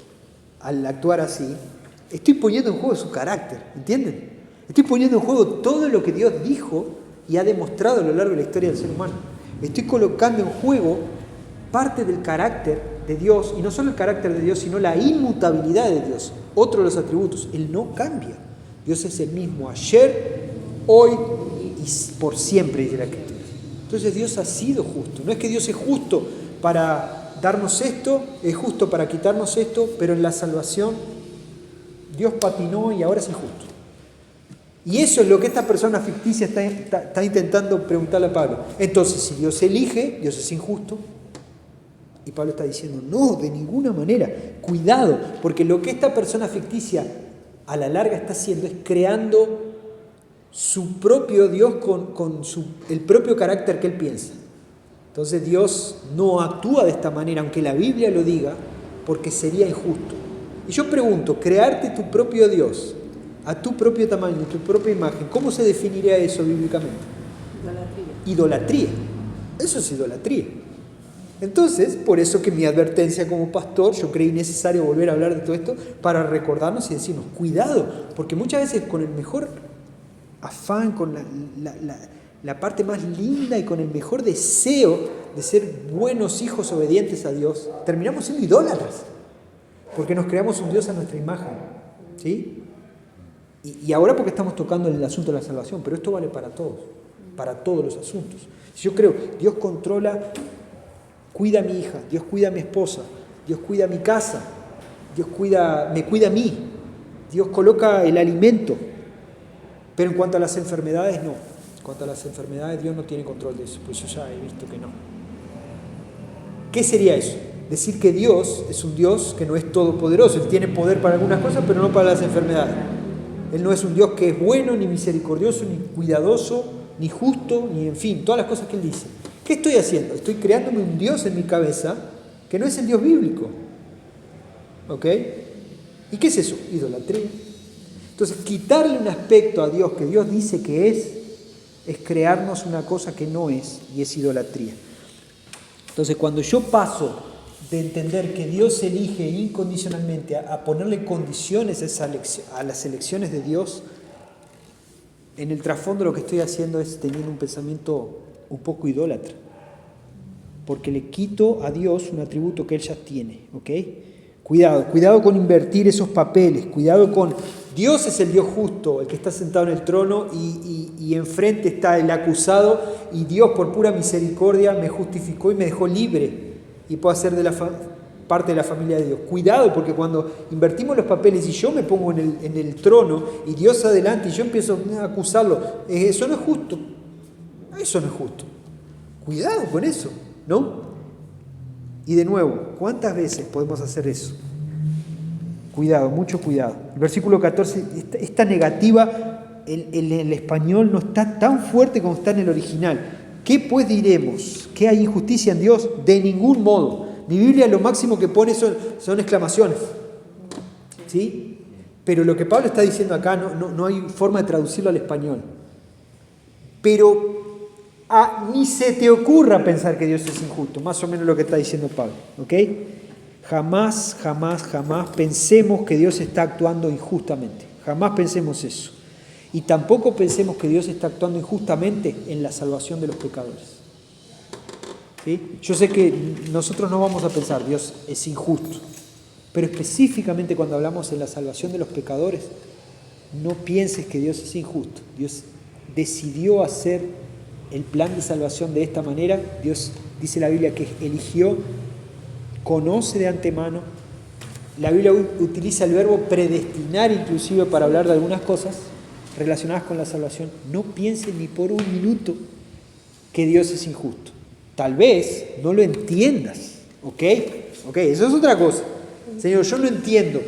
al actuar así, estoy poniendo en juego su carácter, ¿entienden? Estoy poniendo en juego todo lo que Dios dijo y ha demostrado a lo largo de la historia del ser humano. Estoy colocando en juego parte del carácter de Dios, y no solo el carácter de Dios, sino la inmutabilidad de Dios, otro de los atributos. Él no cambia. Dios es el mismo ayer, hoy y por siempre, dice la Escritura. Entonces Dios ha sido justo. No es que Dios es justo para darnos esto, es justo para quitarnos esto, pero en la salvación Dios patinó y ahora es injusto. Y eso es lo que esta persona ficticia está intentando preguntarle a Pablo. Entonces, si Dios elige, Dios es injusto. Y Pablo está diciendo, no, de ninguna manera. Cuidado, porque lo que esta persona ficticia a la larga está haciendo es creando su propio Dios con el propio carácter que él piensa. Entonces Dios no actúa de esta manera, aunque la Biblia lo diga, porque sería injusto. Y yo pregunto, crearte tu propio Dios a tu propio tamaño, tu propia imagen, ¿cómo se definiría eso bíblicamente? Idolatría. Eso es idolatría. Entonces, por eso que mi advertencia como pastor, yo creí necesario volver a hablar de todo esto para recordarnos y decirnos, cuidado, porque muchas veces con el mejor afán, con la parte más linda y con el mejor deseo de ser buenos hijos obedientes a Dios, terminamos siendo idólatras, porque nos creamos un Dios a nuestra imagen, ¿sí? Y ahora porque estamos tocando el asunto de la salvación, pero esto vale para todos los asuntos. Si yo creo, Dios controla, cuida a mi hija, Dios cuida a mi esposa, Dios cuida a mi casa, Dios me cuida a mí, Dios coloca el alimento, pero en cuanto a las enfermedades, no. En cuanto a las enfermedades, Dios no tiene control de eso, pues yo ya he visto que no. ¿Qué sería eso? Decir que Dios es un Dios que no es todopoderoso, Él tiene poder para algunas cosas, pero no para las enfermedades. Él no es un Dios que es bueno, ni misericordioso, ni cuidadoso, ni justo, ni en fin, todas las cosas que Él dice. ¿Qué estoy haciendo? Estoy creándome un Dios en mi cabeza que no es el Dios bíblico. ¿Ok? ¿Y qué es eso? Idolatría. Entonces, quitarle un aspecto a Dios que Dios dice que es crearnos una cosa que no es, y es idolatría. Entonces, cuando yo paso de entender que Dios elige incondicionalmente a ponerle condiciones a las elecciones de Dios, en el trasfondo lo que estoy haciendo es teniendo un pensamiento un poco idólatra, porque le quito a Dios un atributo que Él ya tiene, ¿ok? Cuidado con invertir esos papeles, cuidado con... Dios es el Dios justo, el que está sentado en el trono y enfrente está el acusado, y Dios por pura misericordia me justificó y me dejó libre y puedo ser parte de la familia de Dios. Cuidado, porque cuando invertimos los papeles y yo me pongo en el trono y Dios adelante y yo empiezo a acusarlo, eso no es justo, eso no es justo. Cuidado con eso, ¿no? Y de nuevo, ¿cuántas veces podemos hacer eso? Cuidado, mucho cuidado. El versículo 14, esta negativa en el español no está tan fuerte como está en el original. ¿Qué pues diremos? ¿Que hay injusticia en Dios? De ningún modo. Mi Biblia lo máximo que pone son exclamaciones. ¿Sí? Pero lo que Pablo está diciendo acá no hay forma de traducirlo al español. Pero ni se te ocurra pensar que Dios es injusto. Más o menos lo que está diciendo Pablo. ¿Ok? Jamás pensemos que Dios está actuando injustamente. Jamás pensemos eso. Y tampoco pensemos que Dios está actuando injustamente en la salvación de los pecadores. ¿Sí? Yo sé que nosotros no vamos a pensar Dios es injusto, pero específicamente cuando hablamos en la salvación de los pecadores, no pienses que Dios es injusto. Dios decidió hacer el plan de salvación de esta manera. Dios, dice la Biblia, que eligió, conoce de antemano. La Biblia utiliza el verbo predestinar inclusive para hablar de algunas cosas relacionadas con la salvación. No pienses ni por un minuto que Dios es injusto. Tal vez no lo entiendas, ¿ok? Eso es otra cosa. Señor, yo no entiendo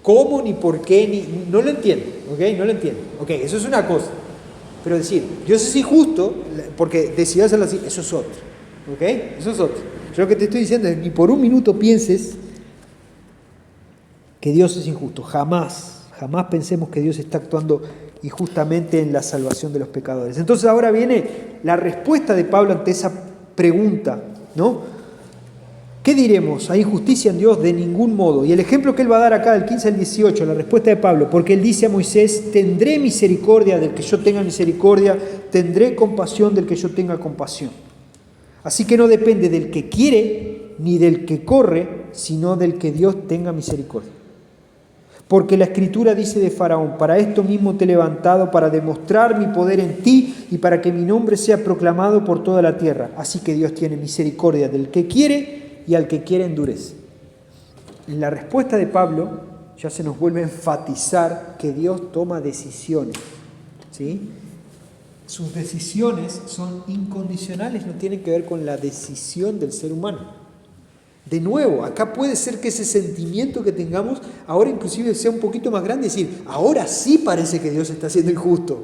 cómo, ni por qué, no lo entiendo, ¿ok? No lo entiendo, ¿ok? Eso es una cosa. Pero decir, Dios es injusto porque decidió hacerlo así, eso es otro, ¿ok? Eso es otro. Yo lo que te estoy diciendo es, ni por un minuto pienses que Dios es injusto. Jamás pensemos que Dios está actuando injustamente en la salvación de los pecadores. Entonces ahora viene la respuesta de Pablo ante esa pregunta, ¿no? ¿Qué diremos? ¿Hay injusticia en Dios? De ningún modo. Y el ejemplo que él va a dar acá, del 15 al 18, la respuesta de Pablo, porque él dice a Moisés, tendré misericordia del que yo tenga misericordia, tendré compasión del que yo tenga compasión. Así que no depende del que quiere ni del que corre, sino del que Dios tenga misericordia. Porque la Escritura dice de Faraón, para esto mismo te he levantado, para demostrar mi poder en ti y para que mi nombre sea proclamado por toda la tierra. Así que Dios tiene misericordia del que quiere y al que quiere endurece. En la respuesta de Pablo ya se nos vuelve a enfatizar que Dios toma decisiones, ¿sí? Sus decisiones son incondicionales, no tienen que ver con la decisión del ser humano. De nuevo, acá puede ser que ese sentimiento que tengamos ahora inclusive sea un poquito más grande, es decir, ahora sí parece que Dios está siendo injusto.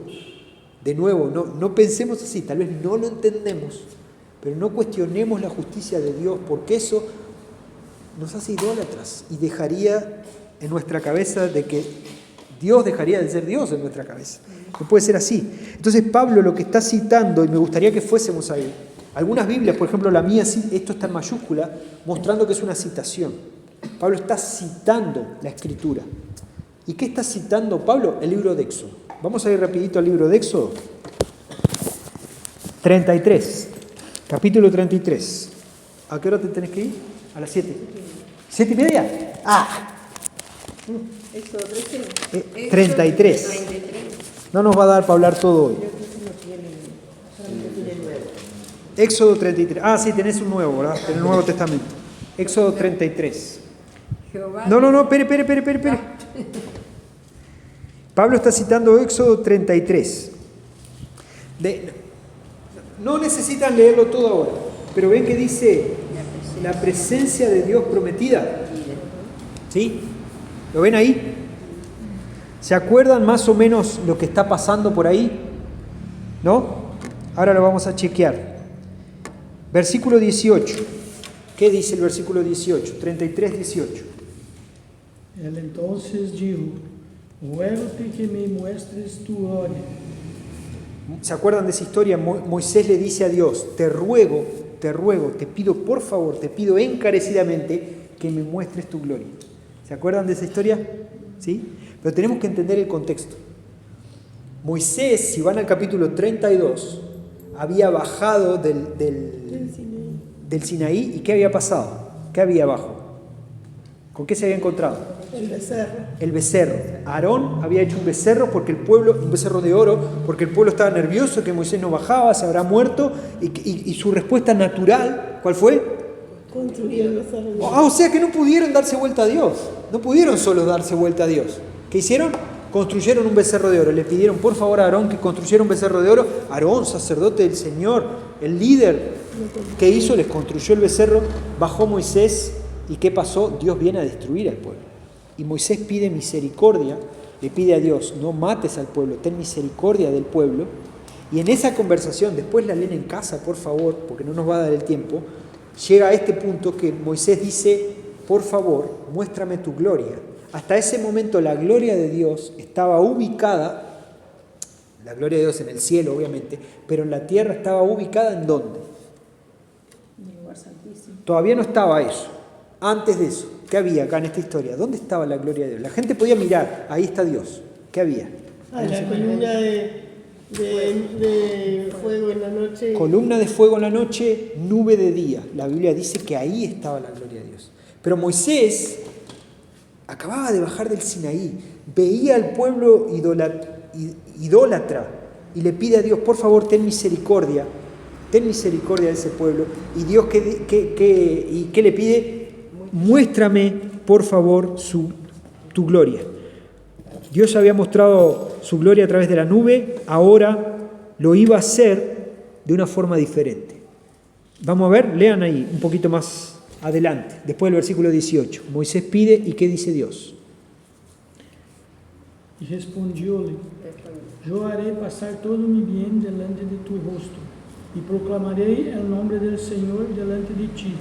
De nuevo, no pensemos así, tal vez no lo entendemos, pero no cuestionemos la justicia de Dios, porque eso nos hace idólatras y dejaría en nuestra cabeza de que Dios dejaría de ser Dios en nuestra cabeza. No puede ser así. Entonces Pablo lo que está citando, y me gustaría que fuésemos ahí, algunas Biblias, por ejemplo la mía, esto está en mayúscula, mostrando que es una citación. Pablo está citando la Escritura. ¿Y qué está citando Pablo? El libro de Éxodo. Vamos a ir rapidito al libro de Éxodo. 33, capítulo 33. ¿A qué hora te tenés que ir? A las 7. ¿7:30? ¡Ah! Éxodo 13. 33. No nos va a dar para hablar todo hoy. Creo que ese no tiene, solamente tiene 9. Éxodo 33. Ah, sí, tenés un nuevo, ¿verdad? En el Nuevo Testamento. Éxodo 33. Jehová No, espere. Pablo está citando Éxodo 33. No necesitan leerlo todo ahora, pero ven que dice la presencia de Dios prometida. ¿Sí? ¿Lo ven ahí? ¿Se acuerdan más o menos lo que está pasando por ahí? ¿No? Ahora lo vamos a chequear. Versículo 18. ¿Qué dice el versículo 18? 33, 18. Él entonces dijo: ruégote que me muestres tu gloria. ¿Se acuerdan de esa historia? Moisés le dice a Dios: te ruego, te pido por favor, te pido encarecidamente que me muestres tu gloria. ¿Se acuerdan de esa historia? ¿Sí? Pero tenemos que entender el contexto. Moisés, si van al capítulo 32, había bajado del Sinaí. ¿Y qué había pasado? ¿Qué había abajo? ¿Con qué se había encontrado? El becerro. Aarón había hecho un becerro porque el pueblo, un becerro de oro, porque el pueblo estaba nervioso que Moisés no bajaba, se habrá muerto, y su respuesta natural, ¿cuál fue? Construir el becerro. O sea que no pudieron darse vuelta a Dios, no pudieron solo darse vuelta a Dios. ¿Qué hicieron? Construyeron un becerro de oro. Le pidieron por favor a Aarón que construyera un becerro de oro. Aarón, sacerdote del Señor, el líder, ¿qué hizo? Les construyó el becerro. Bajó Moisés, ¿y qué pasó? Dios viene a destruir al pueblo. Y Moisés pide misericordia, le pide a Dios: no mates al pueblo, ten misericordia del pueblo. Y en esa conversación, después la leen en casa, por favor, porque no nos va a dar el tiempo, llega a este punto que Moisés dice: por favor, muéstrame tu gloria. Hasta ese momento la gloria de Dios estaba ubicada, la gloria de Dios en el cielo obviamente, pero en la tierra estaba ubicada ¿en dónde? En el lugar santísimo. Todavía no estaba eso. Antes de eso, ¿qué había acá en esta historia? ¿Dónde estaba la gloria de Dios? La gente podía mirar, ahí está Dios. ¿Qué había? La columna de fuego en la noche. Columna de fuego en la noche, nube de día. La Biblia dice que ahí estaba la gloria de Dios. Pero Moisés acababa de bajar del Sinaí, veía al pueblo idólatra y le pide a Dios: por favor, ten misericordia de ese pueblo. Y Dios, ¿qué le pide? Muéstrame, por favor, tu gloria. Dios había mostrado su gloria a través de la nube, ahora lo iba a hacer de una forma diferente. Vamos a ver, lean ahí un poquito más adelante, después del versículo 18. Moisés pide, ¿y qué dice Dios? Y respondió-le: yo haré pasar todo mi bien delante de tu rostro, y proclamaré el nombre del Señor delante de ti,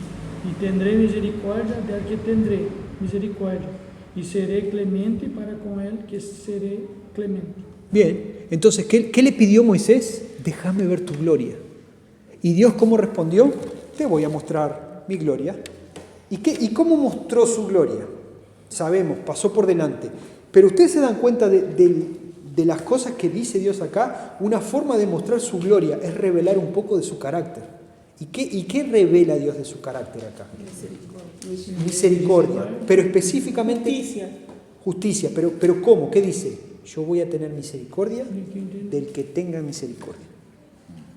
y tendré misericordia del que tendré misericordia, y seré clemente para con él que seré clemente. Bien, entonces, ¿qué le pidió Moisés? Déjame ver tu gloria. ¿Y Dios cómo respondió? Te voy a mostrar mi gloria. ¿Y cómo mostró su gloria? Sabemos, pasó por delante. Pero ustedes se dan cuenta de las cosas que dice Dios acá. Una forma de mostrar su gloria es revelar un poco de su carácter. ¿Y qué revela Dios de su carácter acá? Misericordia. Pero específicamente justicia. Pero ¿cómo? ¿Qué dice? Yo voy a tener misericordia del que tenga misericordia.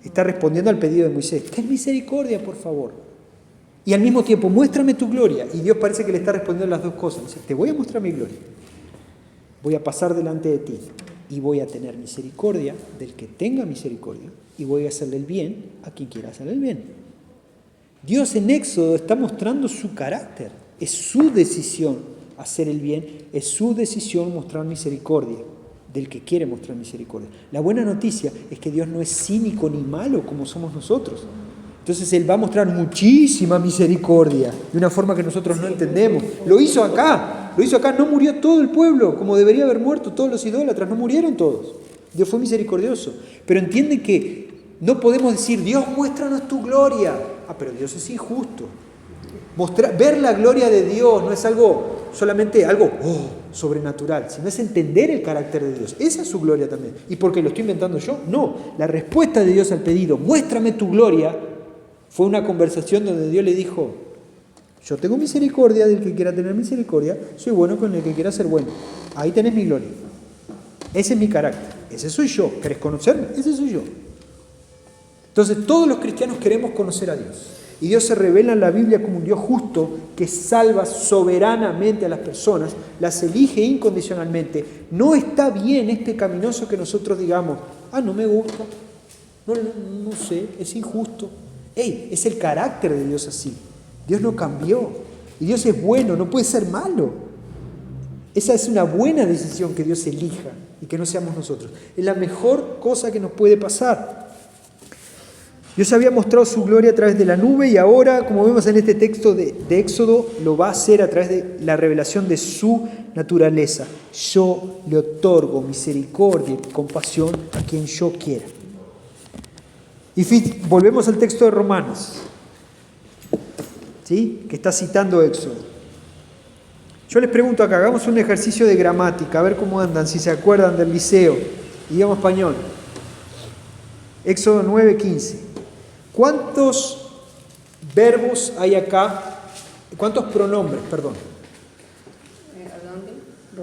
Está respondiendo al pedido de Moisés: ten misericordia, por favor. Y al mismo tiempo, muéstrame tu gloria. Y Dios parece que le está respondiendo las dos cosas. Dice: te voy a mostrar mi gloria. Voy a pasar delante de ti y voy a tener misericordia del que tenga misericordia, y voy a hacerle el bien a quien quiera hacerle el bien. Dios en Éxodo está mostrando su carácter. Es su decisión hacer el bien, es su decisión mostrar misericordia del que quiere mostrar misericordia. La buena noticia es que Dios no es cínico ni malo como somos nosotros. Entonces Él va a mostrar muchísima misericordia de una forma que nosotros no entendemos. Lo hizo acá, no murió todo el pueblo como debería haber muerto todos los idólatras, no murieron todos. Dios fue misericordioso. Pero entienden que no podemos decir: Dios, muéstranos tu gloria. Pero Dios es injusto. Ver la gloria de Dios no es algo solamente algo sobrenatural, sino es entender el carácter de Dios. Esa es su gloria también. ¿Y por qué lo estoy inventando yo? No, la respuesta de Dios al pedido, muéstrame tu gloria, fue una conversación donde Dios le dijo, yo tengo misericordia del que quiera tener misericordia, soy bueno con el que quiera ser bueno. Ahí tenés mi gloria. Ese es mi carácter, ese soy yo. ¿Querés conocerme? Ese soy yo. Entonces todos los cristianos queremos conocer a Dios. Y Dios se revela en la Biblia como un Dios justo que salva soberanamente a las personas, las elige incondicionalmente. No está bien este caminoso que nosotros digamos, no me gusta, no sé, es injusto. Es el carácter de Dios así. Dios no cambió. Y Dios es bueno, no puede ser malo. Esa es una buena decisión que Dios elija y que no seamos nosotros. Es la mejor cosa que nos puede pasar. Dios había mostrado su gloria a través de la nube y ahora, como vemos en este texto de Éxodo, lo va a hacer a través de la revelación de su naturaleza. Yo le otorgo misericordia y compasión a quien yo quiera. Y volvemos al texto de Romanos, ¿sí? Que está citando Éxodo. Yo les pregunto acá, hagamos un ejercicio de gramática, a ver cómo andan, si se acuerdan del liceo, idioma español. Éxodo 9:15. ¿Cuántos verbos hay acá? ¿Cuántos pronombres, perdón?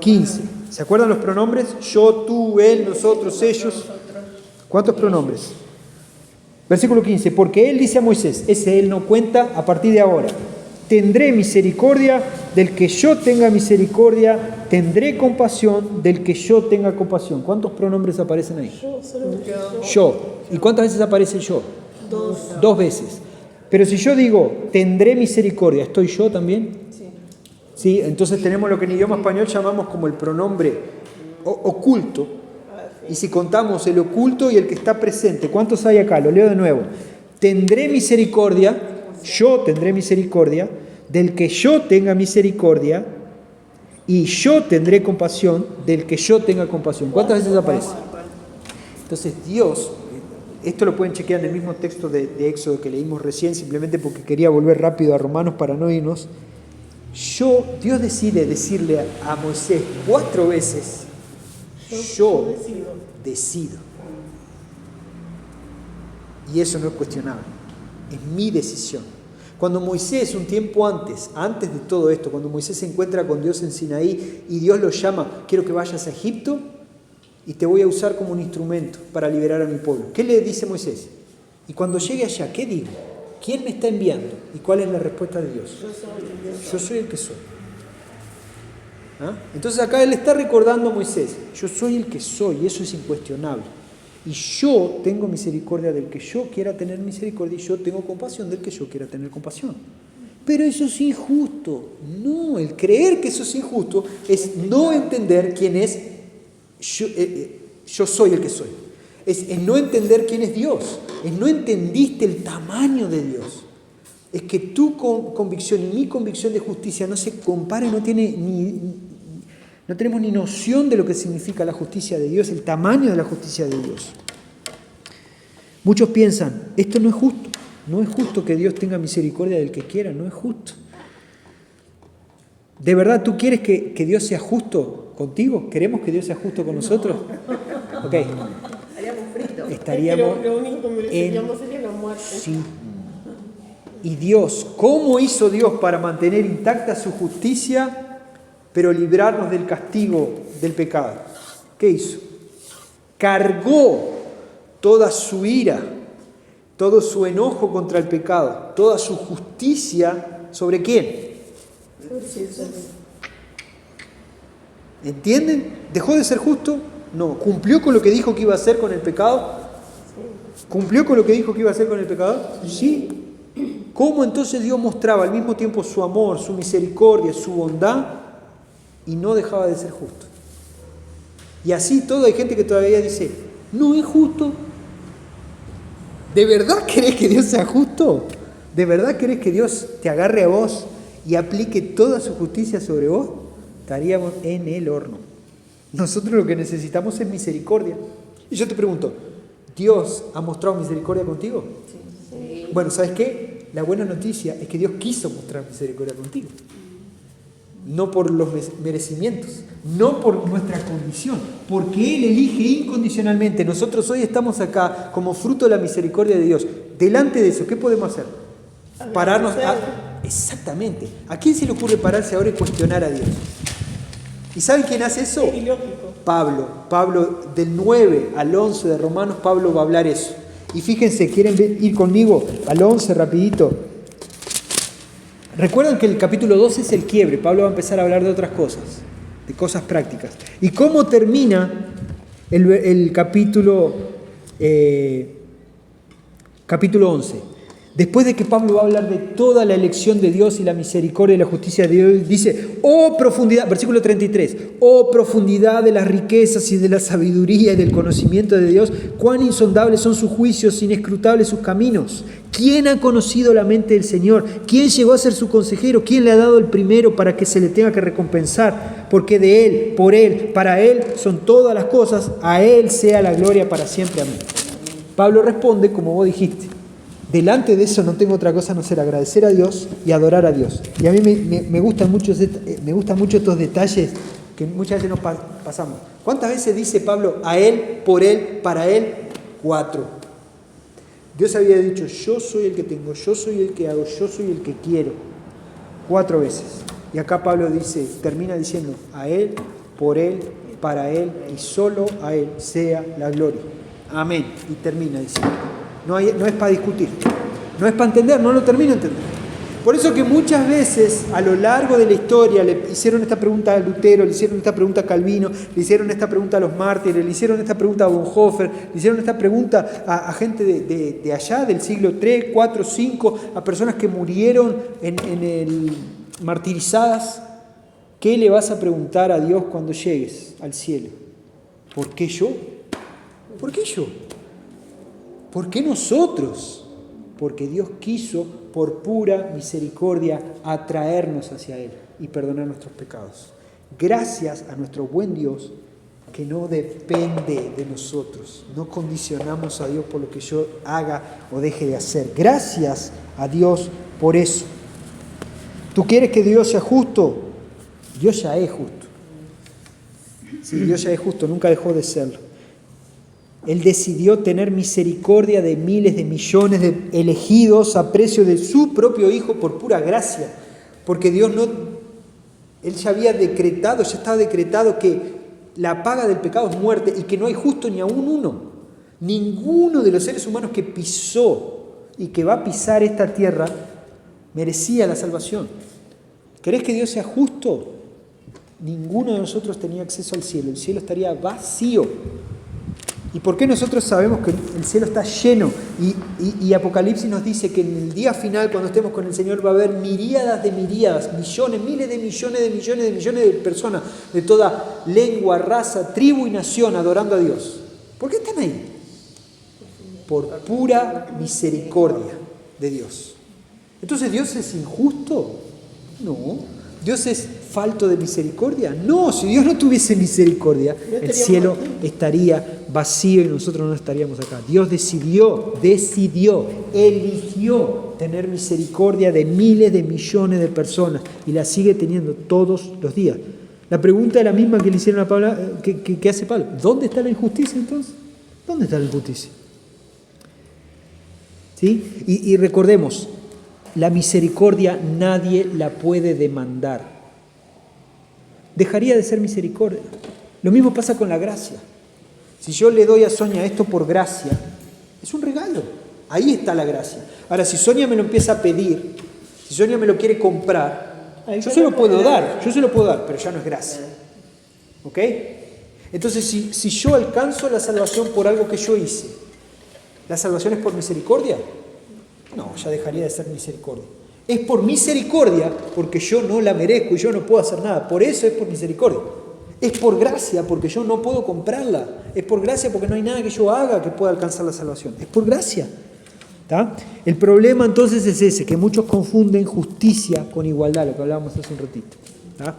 15. ¿Se acuerdan los pronombres? Yo, tú, él, nosotros, ellos. ¿Cuántos pronombres? Versículo 15. Porque él dice a Moisés, ese él no cuenta a partir de ahora. Tendré misericordia del que yo tenga misericordia, tendré compasión del que yo tenga compasión. ¿Cuántos pronombres aparecen ahí? Yo. ¿Y cuántas veces aparece yo? 2 veces. Pero si yo digo, tendré misericordia, ¿estoy yo también? Sí. Entonces tenemos lo que en idioma español llamamos como el pronombre oculto. Y si contamos el oculto y el que está presente, ¿cuántos hay acá? Lo leo de nuevo. Tendré misericordia, yo tendré misericordia, del que yo tenga misericordia, y yo tendré compasión del que yo tenga compasión. ¿Cuántas veces aparece? Entonces Dios, esto lo pueden chequear en el mismo texto de Éxodo que leímos recién, simplemente porque quería volver rápido a Romanos para no irnos. Dios decide decirle a Moisés 4 veces, yo decido. Y eso no es cuestionable, es mi decisión. Cuando Moisés, un tiempo antes de todo esto, cuando Moisés se encuentra con Dios en Sinaí y Dios lo llama, quiero que vayas a Egipto y te voy a usar como un instrumento para liberar a mi pueblo. ¿Qué le dice Moisés? Y cuando llegue allá, ¿qué digo? ¿Quién me está enviando? ¿Y cuál es la respuesta de Dios? Yo soy el que soy. Entonces acá él está recordando a Moisés, yo soy el que soy, y eso es incuestionable. Y yo tengo misericordia del que yo quiera tener misericordia, y yo tengo compasión del que yo quiera tener compasión. Pero eso es injusto. No, el creer que eso es injusto es no entender quién es yo soy el que soy. Es no entender quién es Dios. Es no entendiste el tamaño de Dios. Es que tu convicción y mi convicción de justicia no se compara y no tenemos ni noción de lo que significa la justicia de Dios, el tamaño de la justicia de Dios. Muchos piensan, esto no es justo. No es justo que Dios tenga misericordia del que quiera, no es justo. ¿De verdad tú quieres que Dios sea justo contigo? ¿Queremos que Dios sea justo con nosotros? Ok. Estaríamos fritos. Estaríamos Lo único que mereceríamos sería la muerte. Sí. Y Dios, ¿cómo hizo Dios para mantener intacta su justicia, pero librarnos del castigo del pecado? ¿Qué hizo? Cargó toda su ira, todo su enojo contra el pecado, toda su justicia, ¿sobre quién? ¿Entienden? ¿Dejó de ser justo? No. ¿Cumplió con lo que dijo que iba a hacer con el pecado? ¿Cumplió con lo que dijo que iba a hacer con el pecado? Sí. ¿Cómo entonces Dios mostraba al mismo tiempo su amor, su misericordia, su bondad y no dejaba de ser justo? Y así todo hay gente que todavía dice, no es justo. ¿De verdad querés que Dios sea justo? ¿De verdad querés que Dios te agarre a vos y aplique toda su justicia sobre vos? Estaríamos en el horno. Nosotros lo que necesitamos es misericordia. Y yo te pregunto, ¿Dios ha mostrado misericordia contigo? Sí. Bueno, ¿sabes qué? la buena noticia es que Dios quiso mostrar misericordia contigo. No por los merecimientos, no por nuestra condición, porque Él elige incondicionalmente. Nosotros hoy estamos acá como fruto de la misericordia de Dios. Delante de eso, ¿qué podemos hacer? Pararnos. Exactamente. ¿A quién se le ocurre pararse ahora y cuestionar a Dios? ¿Y saben quién hace eso? Es ilógico. Pablo, del 9 al 11 de Romanos, Pablo va a hablar eso. Y fíjense, ¿quieren ir conmigo al 11 rapidito? Recuerdan que el capítulo 12 es el quiebre. Pablo va a empezar a hablar de otras cosas, de cosas prácticas. ¿Y cómo termina el capítulo 11? Después de que Pablo va a hablar de toda la elección de Dios y la misericordia y la justicia de Dios, dice, oh profundidad, versículo 33, oh profundidad de las riquezas y de la sabiduría y del conocimiento de Dios, cuán insondables son sus juicios, inescrutables sus caminos. ¿Quién ha conocido la mente del Señor? ¿Quién llegó a ser su consejero? ¿Quién le ha dado el primero para que se le tenga que recompensar? Porque de Él, por Él, para Él son todas las cosas, a Él sea la gloria para siempre. Amén. Pablo responde como vos dijiste. Delante de eso no tengo otra cosa no ser agradecer a Dios y adorar a Dios. Y a mí me gustan mucho estos detalles que muchas veces nos pasamos. ¿Cuántas veces dice Pablo a Él, por Él, para Él? 4. Dios había dicho, yo soy el que tengo, yo soy el que hago, yo soy el que quiero. 4 veces. Y acá Pablo termina diciendo, a Él, por Él, para Él y solo a Él sea la gloria. Amén. Y termina diciendo. No es para discutir, no es para entender, no lo termino de entender. Por eso que muchas veces a lo largo de la historia le hicieron esta pregunta a Lutero, le hicieron esta pregunta a Calvino, le hicieron esta pregunta a los mártires, le hicieron esta pregunta a Bonhoeffer, le hicieron esta pregunta a gente de allá, del siglo 3, 4, 5, a personas que murieron martirizadas. ¿Qué le vas a preguntar a Dios cuando llegues al cielo? ¿Por qué yo? ¿Por qué yo? ¿Por qué nosotros? Porque Dios quiso, por pura misericordia, atraernos hacia Él y perdonar nuestros pecados. Gracias a nuestro buen Dios, que no depende de nosotros. No condicionamos a Dios por lo que yo haga o deje de hacer. Gracias a Dios por eso. ¿Tú quieres que Dios sea justo? Dios ya es justo. Sí, Dios ya es justo, nunca dejó de serlo. Él decidió tener misericordia de miles de millones de elegidos a precio de su propio Hijo por pura gracia. Porque Él ya había decretado, ya estaba decretado que la paga del pecado es muerte y que no hay justo ni aún uno. Ninguno de los seres humanos que pisó y que va a pisar esta tierra merecía la salvación. ¿Querés que Dios sea justo? Ninguno de nosotros tenía acceso al cielo. El cielo estaría vacío. ¿Y por qué nosotros sabemos que el cielo está lleno? Y Apocalipsis nos dice que en el día final, cuando estemos con el Señor, va a haber miríadas de miríadas, millones, miles de millones de millones de millones de personas de toda lengua, raza, tribu y nación adorando a Dios. ¿Por qué están ahí? Por pura misericordia de Dios. Entonces, ¿Dios es injusto? No. ¿Dios es falto de misericordia? No, si Dios no tuviese misericordia, el cielo estaría vacío y nosotros no estaríamos acá. Dios eligió tener misericordia de miles de millones de personas y la sigue teniendo todos los días. La pregunta es la misma que le hicieron a Pablo, que hace Pablo. ¿Dónde está la injusticia entonces? ¿Dónde está la injusticia? ¿Sí? Y recordemos, la misericordia nadie la puede demandar. Dejaría de ser misericordia. Lo mismo pasa con la gracia. Si yo le doy a Sonia esto por gracia, es un regalo. Ahí está la gracia. Ahora, si Sonia me lo empieza a pedir, si Sonia me lo quiere comprar, yo se lo puedo dar, pero ya no es gracia. ¿Ok? Entonces, si yo alcanzo la salvación por algo que yo hice, ¿la salvación es por misericordia? No, ya dejaría de ser misericordia. Es por misericordia porque yo no la merezco y yo no puedo hacer nada. Por eso es por misericordia. Es por gracia porque yo no puedo comprarla. Es por gracia porque no hay nada que yo haga que pueda alcanzar la salvación. Es por gracia. ¿Tá? El problema entonces es ese, que muchos confunden justicia con igualdad, lo que hablábamos hace un ratito. ¿Tá?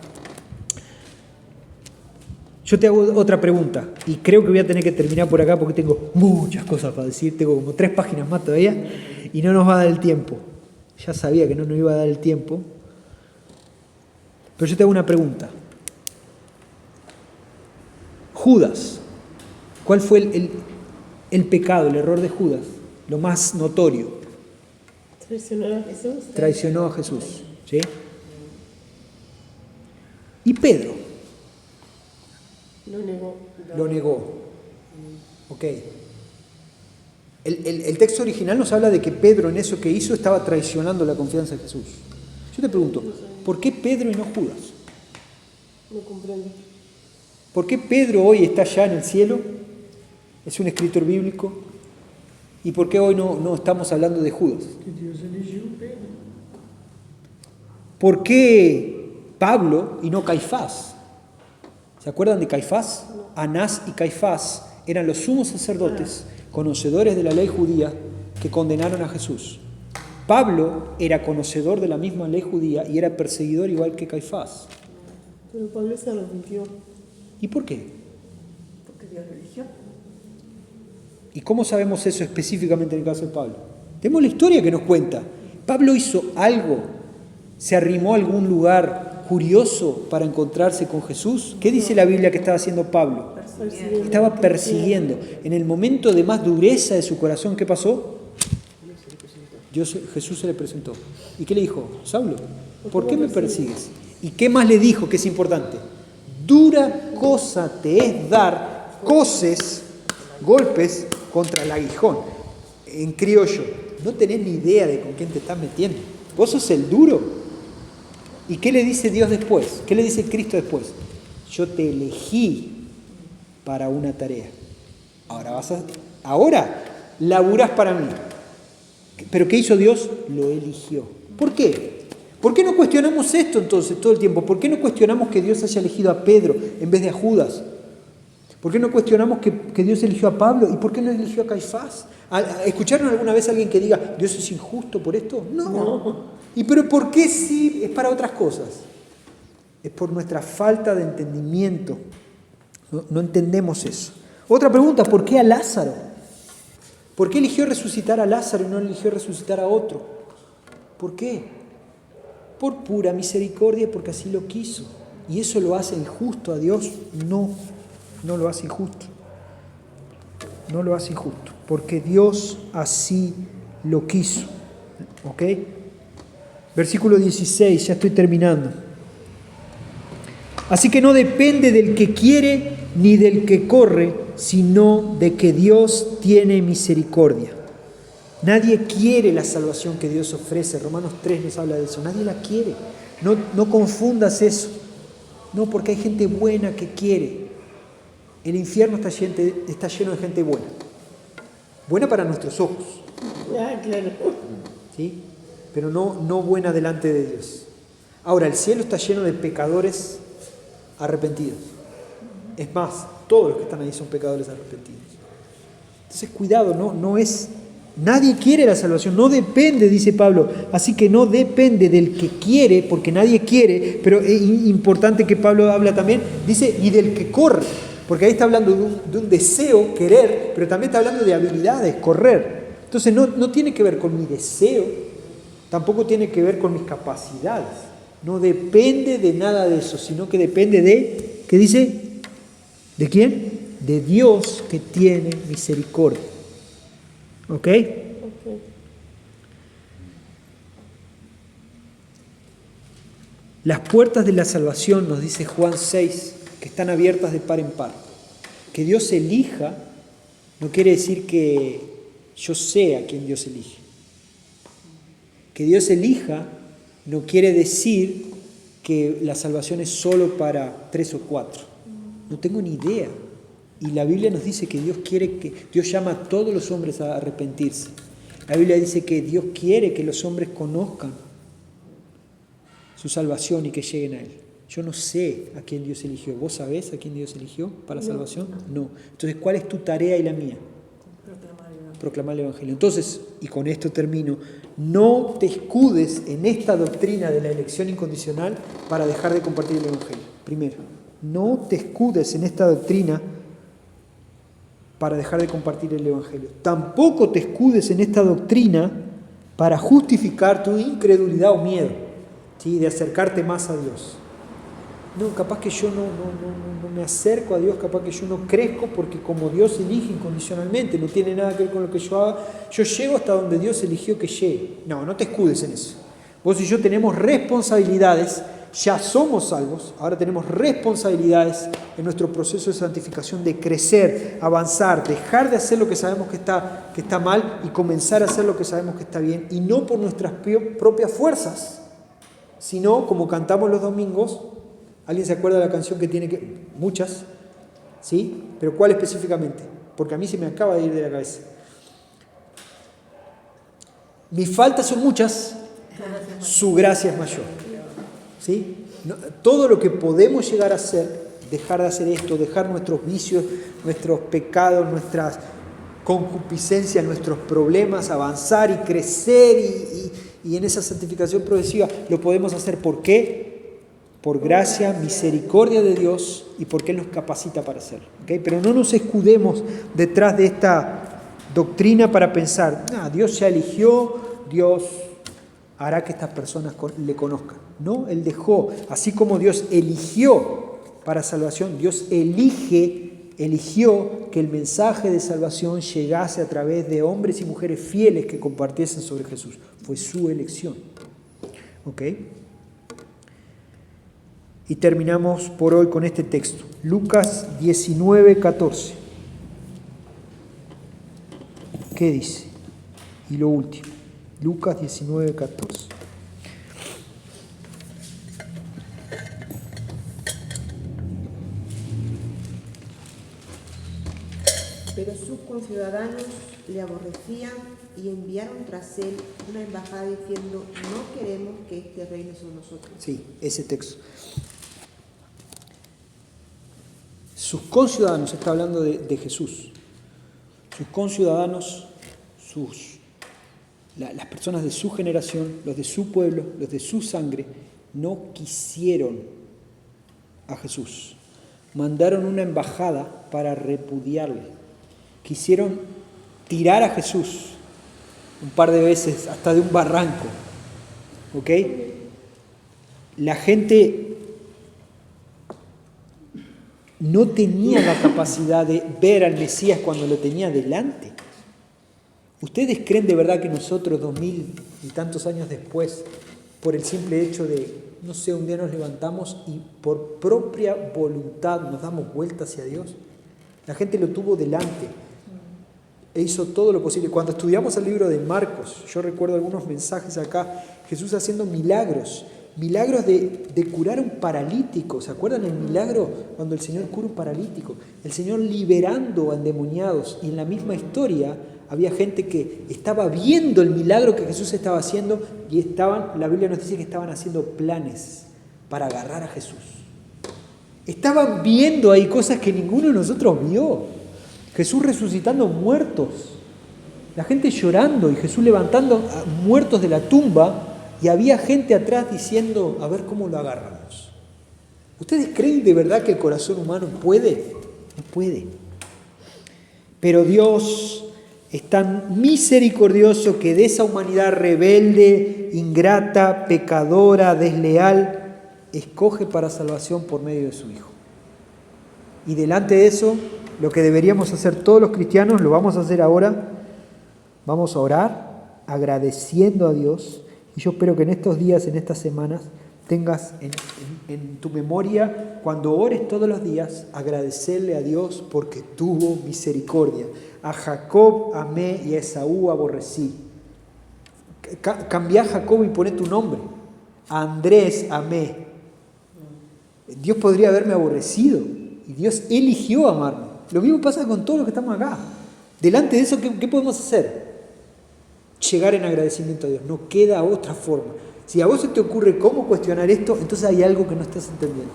Yo te hago otra pregunta y creo que voy a tener que terminar por acá porque tengo muchas cosas para decir, tengo como 3 páginas más todavía y no nos va a dar el tiempo. Ya sabía que no nos iba a dar el tiempo. Pero yo te hago una pregunta. Judas, ¿cuál fue el pecado, el error de Judas? Lo más notorio. Traicionar a Jesús. Traicionó a Jesús. ¿Sí? Y Pedro Lo negó. lo negó. Ok. El texto original nos habla de que Pedro en eso que hizo estaba traicionando la confianza de Jesús. Yo te pregunto, ¿por qué Pedro y no Judas? No comprendo. ¿Por qué Pedro hoy está allá en el cielo? Es un escritor bíblico. ¿Y por qué hoy no estamos hablando de Judas? Que Dios eligió Pedro. ¿Por qué Pablo y no Caifás? ¿Se acuerdan de Caifás? Anás y Caifás eran los sumos sacerdotes, conocedores de la ley judía, que condenaron a Jesús. Pablo era conocedor de la misma ley judía y era perseguidor igual que Caifás. Pero Pablo se arrepintió. ¿Y por qué? Porque Dios lo eligió. ¿Y cómo sabemos eso específicamente en el caso de Pablo? Tenemos la historia que nos cuenta. Pablo hizo algo, se arrimó a algún lugar curioso para encontrarse con Jesús. ¿Qué dice la Biblia que estaba haciendo Pablo? Persiguiendo. Estaba persiguiendo. En el momento de más dureza de su corazón, ¿qué pasó? Jesús se le presentó. ¿Y qué le dijo? Saulo, ¿por qué me persigues? ¿Y qué más le dijo que es importante? Dura cosa te es dar coces, golpes contra el aguijón. En criollo, no tenés ni idea de con quién te estás metiendo. Vos sos el duro. ¿Y qué le dice Dios después? ¿Qué le dice Cristo después? Yo te elegí para una tarea. Ahora laburás para mí. ¿Pero qué hizo Dios? Lo eligió. ¿Por qué? ¿Por qué no cuestionamos esto entonces todo el tiempo? ¿Por qué no cuestionamos que Dios haya elegido a Pedro en vez de a Judas? ¿Por qué no cuestionamos que Dios eligió a Pablo? ¿Y por qué no eligió a Caifás? ¿Escucharon alguna vez a alguien que diga, Dios es injusto por esto? No. ¿Y pero por qué sí es para otras cosas? Es por nuestra falta de entendimiento. No entendemos eso. Otra pregunta, ¿por qué a Lázaro? ¿Por qué eligió resucitar a Lázaro y no eligió resucitar a otro? ¿Por qué? Por pura misericordia, porque así lo quiso. ¿Y eso lo hace injusto a Dios? No lo hace injusto. No lo hace injusto, porque Dios así lo quiso. ¿Ok? Versículo 16, ya estoy terminando. Así que no depende del que quiere ni del que corre, sino de que Dios tiene misericordia. Nadie quiere la salvación que Dios ofrece. Romanos 3 nos habla de eso. Nadie la quiere. No confundas eso. No, porque hay gente buena que quiere. El infierno está lleno de gente buena. Buena para nuestros ojos. Ah, claro. ¿Sí? Pero no buena delante de Dios. Ahora, el cielo está lleno de pecadores arrepentidos. Es más, todos los que están ahí son pecadores arrepentidos. Entonces, cuidado, nadie quiere la salvación, no depende, dice Pablo. Así que no depende del que quiere, porque nadie quiere, pero es importante que Pablo habla también, dice, y del que corre, porque ahí está hablando de un deseo, querer, pero también está hablando de habilidades, correr. Entonces no tiene que ver con mi deseo, tampoco tiene que ver con mis capacidades. No depende de nada de eso, sino que depende de, ¿qué dice? ¿De quién? De Dios que tiene misericordia. ¿Ok? Las puertas de la salvación, nos dice Juan 6, que están abiertas de par en par. Que Dios elija no quiere decir que yo sé a quién Dios elige. Que Dios elija no quiere decir que la salvación es solo para 3 o 4. No tengo ni idea. Y la Biblia nos dice que Dios llama a todos los hombres a arrepentirse. La Biblia dice que Dios quiere que los hombres conozcan su salvación y que lleguen a Él. Yo no sé a quién Dios eligió. ¿Vos sabés a quién Dios eligió para salvación? No. Entonces, ¿cuál es tu tarea y la mía? Proclamar el Evangelio. Entonces, y con esto termino, no te escudes en esta doctrina de la elección incondicional para dejar de compartir el Evangelio. Primero, no te escudes en esta doctrina para dejar de compartir el Evangelio. Tampoco te escudes en esta doctrina para justificar tu incredulidad o miedo, ¿sí? De acercarte más a Dios. No, capaz que yo no me acerco a Dios, capaz que yo no crezco porque como Dios elige incondicionalmente, no tiene nada que ver con lo que yo haga, yo llego hasta donde Dios eligió que llegue. No te escudes en eso. Vos y yo tenemos responsabilidades, ya somos salvos, ahora tenemos responsabilidades en nuestro proceso de santificación de crecer, avanzar, dejar de hacer lo que sabemos que está mal y comenzar a hacer lo que sabemos que está bien, y no por nuestras propias fuerzas, sino como cantamos los domingos. ¿Alguien se acuerda de la canción que tiene muchas? ¿Sí? ¿Pero cuál específicamente? Porque a mí se me acaba de ir de la cabeza. Mis faltas son muchas, su gracia es mayor. ¿Sí? Todo lo que podemos llegar a hacer, dejar de hacer esto, dejar nuestros vicios, nuestros pecados, nuestras concupiscencias, nuestros problemas, avanzar y crecer y en esa santificación progresiva, lo podemos hacer. ¿Por qué? Por gracia, misericordia de Dios y porque Él nos capacita para hacerlo. ¿Okay? Pero no nos escudemos detrás de esta doctrina para pensar, Dios ya eligió, Dios hará que estas personas le conozcan. No, Él dejó, así como Dios eligió para salvación, Dios eligió que el mensaje de salvación llegase a través de hombres y mujeres fieles que compartiesen sobre Jesús. Fue su elección. ¿Ok? Y terminamos por hoy con este texto, Lucas 19:14. ¿Qué dice? Y lo último, Lucas 19:14. Pero sus conciudadanos le aborrecían y enviaron tras él una embajada diciendo: no queremos que este reine sobre nosotros. Sí, ese texto. Sus conciudadanos, está hablando de Jesús. Sus conciudadanos, las personas de su generación, los de su pueblo, los de su sangre, no quisieron a Jesús. Mandaron una embajada para repudiarle. Quisieron tirar a Jesús un par de veces, hasta de un barranco. ¿Ok? La gente no tenía la capacidad de ver al Mesías cuando lo tenía delante. ¿Ustedes creen de verdad que nosotros, 2000 y tantos años después, por el simple hecho de, no sé, un día nos levantamos y por propia voluntad nos damos vuelta hacia Dios? La gente lo tuvo delante e hizo todo lo posible. Cuando estudiamos el libro de Marcos, yo recuerdo algunos mensajes acá, Jesús haciendo milagros de curar a un paralítico. ¿Se acuerdan el milagro cuando el Señor cura un paralítico? El Señor liberando a endemoniados, y en la misma historia había gente que estaba viendo el milagro que Jesús estaba haciendo y la Biblia nos dice que estaban haciendo planes para agarrar a Jesús. Estaban viendo ahí cosas que ninguno de nosotros vio. Jesús resucitando muertos, la gente llorando y Jesús levantando a muertos de la tumba. Y había gente atrás diciendo, a ver cómo lo agarramos. ¿Ustedes creen de verdad que el corazón humano puede? No puede. Pero Dios es tan misericordioso que de esa humanidad rebelde, ingrata, pecadora, desleal, escoge para salvación por medio de su Hijo. Y delante de eso, lo que deberíamos hacer todos los cristianos, lo vamos a hacer ahora. Vamos a orar agradeciendo a Dios. Y yo espero que en estos días, en estas semanas, tengas en tu memoria, cuando ores todos los días, agradecerle a Dios porque tuvo misericordia. A Jacob amé y a Esaú aborrecí. Cambia a Jacob y poné tu nombre. A Andrés amé. Dios podría haberme aborrecido y Dios eligió amarme. Lo mismo pasa con todos los que estamos acá. Delante de eso, ¿qué podemos hacer? Llegar en agradecimiento a Dios. No queda otra forma. Si a vos se te ocurre cómo cuestionar esto, entonces hay algo que no estás entendiendo.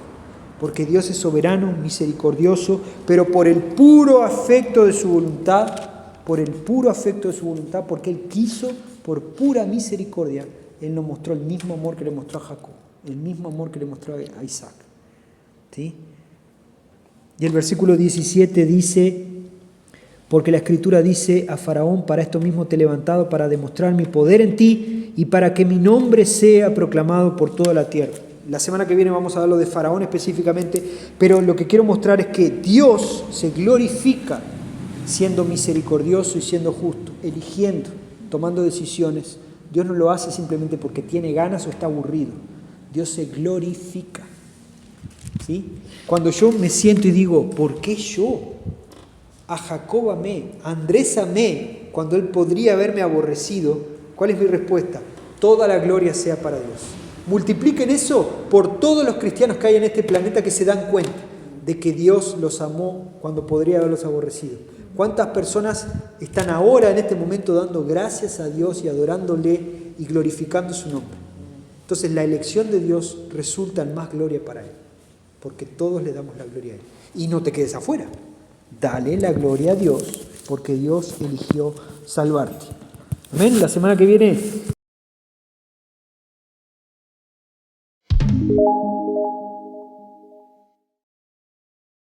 Porque Dios es soberano, misericordioso, pero por el puro afecto de su voluntad, porque Él quiso, por pura misericordia, Él nos mostró el mismo amor que le mostró a Jacob, el mismo amor que le mostró a Isaac. ¿Sí? Y el versículo 17 dice: porque la Escritura dice a Faraón, para esto mismo te he levantado, para demostrar mi poder en ti y para que mi nombre sea proclamado por toda la tierra. La semana que viene vamos a hablar de Faraón específicamente, pero lo que quiero mostrar es que Dios se glorifica siendo misericordioso y siendo justo, eligiendo, tomando decisiones. Dios no lo hace simplemente porque tiene ganas o está aburrido. Dios se glorifica. ¿Sí? Cuando yo me siento y digo, ¿por qué yo? A Jacob amé, a Andrés amé, cuando él podría haberme aborrecido, ¿cuál es mi respuesta? Toda la gloria sea para Dios. Multipliquen eso por todos los cristianos que hay en este planeta que se dan cuenta de que Dios los amó cuando podría haberlos aborrecido. ¿Cuántas personas están ahora en este momento dando gracias a Dios y adorándole y glorificando su nombre? Entonces la elección de Dios resulta en más gloria para Él, porque todos le damos la gloria a Él. Y no te quedes afuera, dale la gloria a Dios, porque Dios eligió salvarte. Amén. La semana que viene